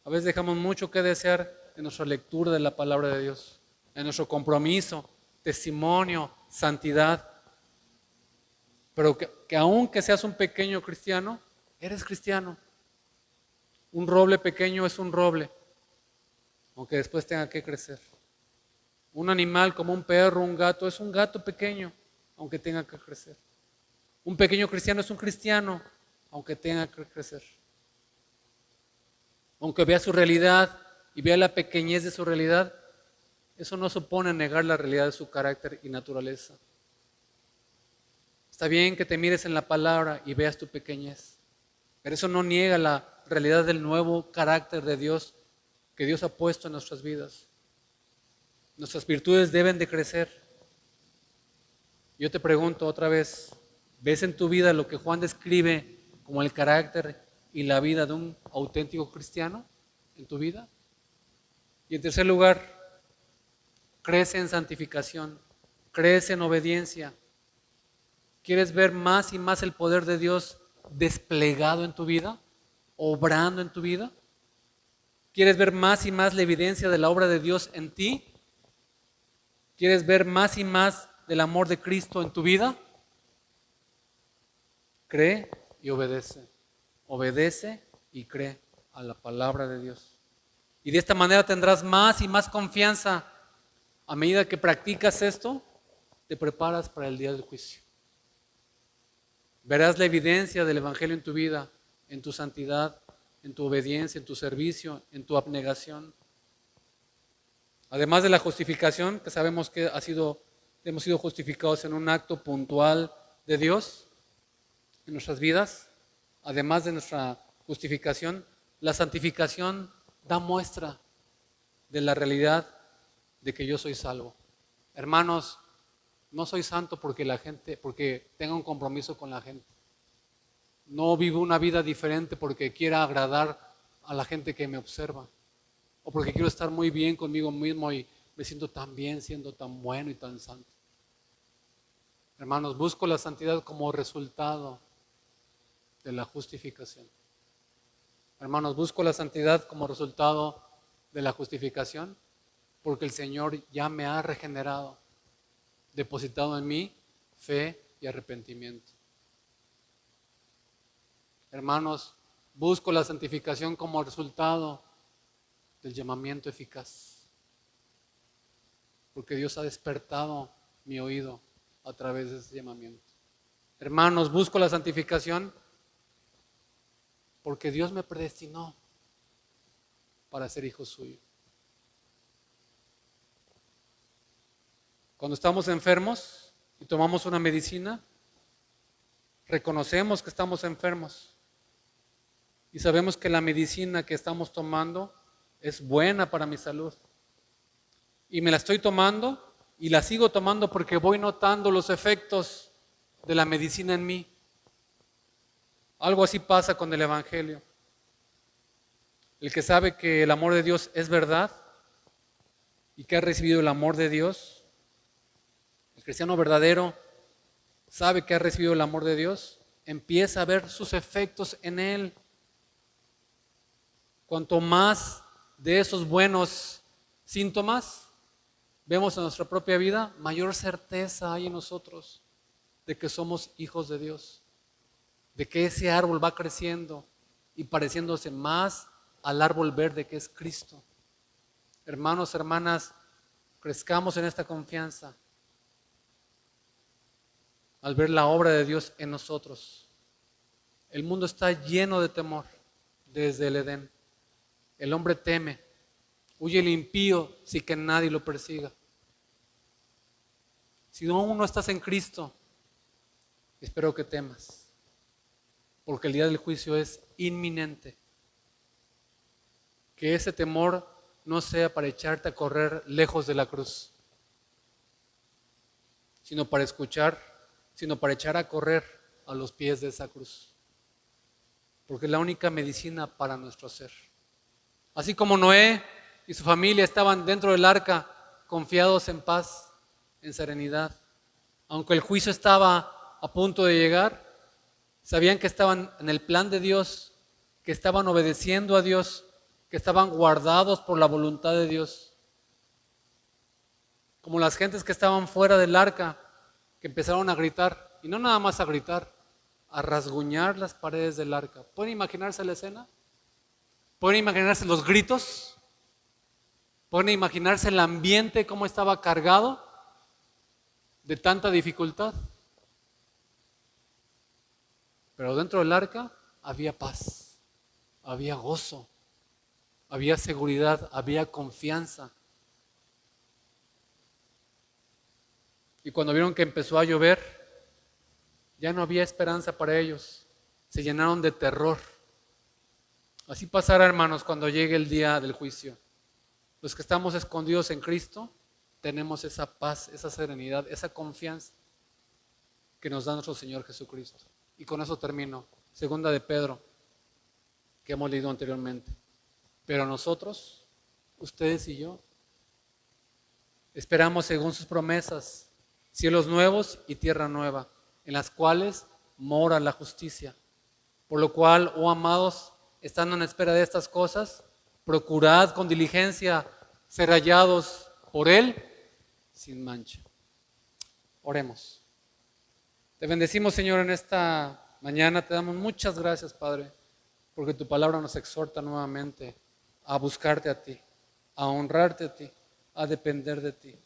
A veces dejamos mucho que desear en nuestra lectura de la palabra de Dios, en nuestro compromiso, testimonio, santidad. Pero que aunque seas un pequeño cristiano, eres cristiano. Un roble pequeño es un roble, aunque después tenga que crecer. Un animal como un perro, un gato, es un gato pequeño, aunque tenga que crecer. Un pequeño cristiano es un cristiano, aunque tenga que crecer. Aunque vea su realidad y vea la pequeñez de su realidad, eso no supone negar la realidad de su carácter y naturaleza. Está bien que te mires en la palabra y veas tu pequeñez, pero eso no niega la realidad del nuevo carácter de Dios que Dios ha puesto en nuestras vidas. Nuestras virtudes deben de crecer. Yo te pregunto otra vez, ¿ves en tu vida lo que Juan describe como el carácter y la vida de un auténtico cristiano en tu vida? Y en tercer lugar, crece en santificación, crece en obediencia. ¿Quieres ver más y más el poder de Dios desplegado en tu vida, obrando en tu vida? ¿Quieres ver más y más la evidencia de la obra de Dios en ti? ¿Quieres ver más y más del amor de Cristo en tu vida? Cree y obedece. Obedece y cree a la palabra de Dios. Y de esta manera tendrás más y más confianza. A medida que practicas esto, te preparas para el día del juicio. Verás la evidencia del Evangelio en tu vida, en tu santidad, en tu obediencia, en tu servicio, en tu abnegación. Además de la justificación, que sabemos que hemos sido justificados en un acto puntual de Dios en nuestras vidas, además de nuestra justificación, la santificación da muestra de la realidad de que yo soy salvo. Hermanos, no soy santo porque tenga un compromiso con la gente. No vivo una vida diferente porque quiera agradar a la gente que me observa. O porque quiero estar muy bien conmigo mismo y me siento tan bien siendo tan bueno y tan santo. Hermanos, busco la santidad como resultado de la justificación. Hermanos, busco la santidad como resultado de la justificación porque el Señor ya me ha regenerado, depositado en mí fe y arrepentimiento. Hermanos, busco la santificación como resultado del llamamiento eficaz, porque Dios ha despertado mi oído a través de ese llamamiento. Hermanos, busco la santificación porque Dios me predestinó para ser hijo suyo. Cuando estamos enfermos y tomamos una medicina, reconocemos que estamos enfermos y sabemos que la medicina que estamos tomando es buena para mi salud. Y me la estoy tomando y la sigo tomando porque voy notando los efectos de la medicina en mí. Algo así pasa con el Evangelio. El que sabe que el amor de Dios es verdad y que ha recibido el amor de Dios, el cristiano verdadero sabe que ha recibido el amor de Dios, empieza a ver sus efectos en él. Cuanto más de esos buenos síntomas vemos en nuestra propia vida, mayor certeza hay en nosotros de que somos hijos de Dios, de que ese árbol va creciendo y pareciéndose más al árbol verde que es Cristo. Hermanos, hermanas, crezcamos en esta confianza al ver la obra de Dios en nosotros. El mundo está lleno de temor desde el Edén. El hombre teme, huye el impío sin que nadie lo persiga. Si aún no estás en Cristo, espero que temas, porque el día del juicio es inminente. Que ese temor no sea para echarte a correr lejos de la cruz, sino para echar a correr a los pies de esa cruz, porque es la única medicina para nuestro ser. Así como Noé y su familia estaban dentro del arca, confiados en paz, en serenidad, aunque el juicio estaba a punto de llegar, sabían que estaban en el plan de Dios, que estaban obedeciendo a Dios, que estaban guardados por la voluntad de Dios. Como las gentes que estaban fuera del arca, que empezaron a gritar, y no nada más a gritar, a rasguñar las paredes del arca. ¿Pueden imaginarse la escena? ¿Pueden imaginarse los gritos? ¿Pueden imaginarse el ambiente, cómo estaba cargado de tanta dificultad? Pero dentro del arca había paz, había gozo, había seguridad, había confianza. Y cuando vieron que empezó a llover, ya no había esperanza para ellos. Se llenaron de terror. Así pasará, hermanos, cuando llegue el día del juicio. Los que estamos escondidos en Cristo, tenemos esa paz, esa serenidad, esa confianza que nos da nuestro Señor Jesucristo. Y con eso termino. Segunda de Pedro, que hemos leído anteriormente. Pero nosotros, ustedes y yo, esperamos según sus promesas, cielos nuevos y tierra nueva, en las cuales mora la justicia. Por lo cual, oh amados, estando en espera de estas cosas, procurad con diligencia ser hallados por Él sin mancha. Oremos. Te bendecimos, Señor, en esta Mañana te damos muchas gracias, Padre, porque tu palabra nos exhorta nuevamente a buscarte a ti, a honrarte a ti, a depender de ti.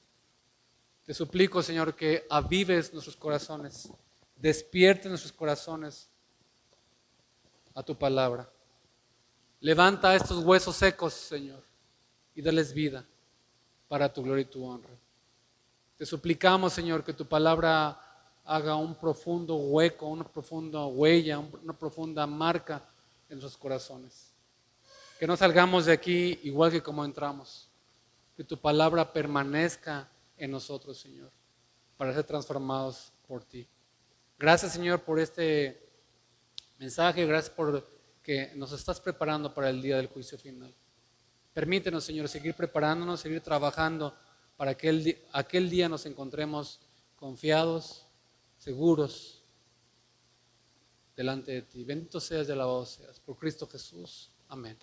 Te suplico, Señor, que avives nuestros corazones, despierte nuestros corazones a tu palabra. Levanta a estos huesos secos, Señor, y dales vida para tu gloria y tu honra. Te suplicamos, Señor, que tu palabra haga un profundo hueco, una profunda huella, una profunda marca en nuestros corazones. Que no salgamos de aquí igual que como entramos. Que tu palabra permanezca en nosotros, Señor, para ser transformados por ti. Gracias, Señor, por este mensaje. Gracias por que nos estás preparando para el día del juicio final. Permítenos, Señor, seguir preparándonos, seguir trabajando para que aquel día nos encontremos confiados, seguros delante de ti. Bendito seas y alabado seas. Por Cristo Jesús. Amén.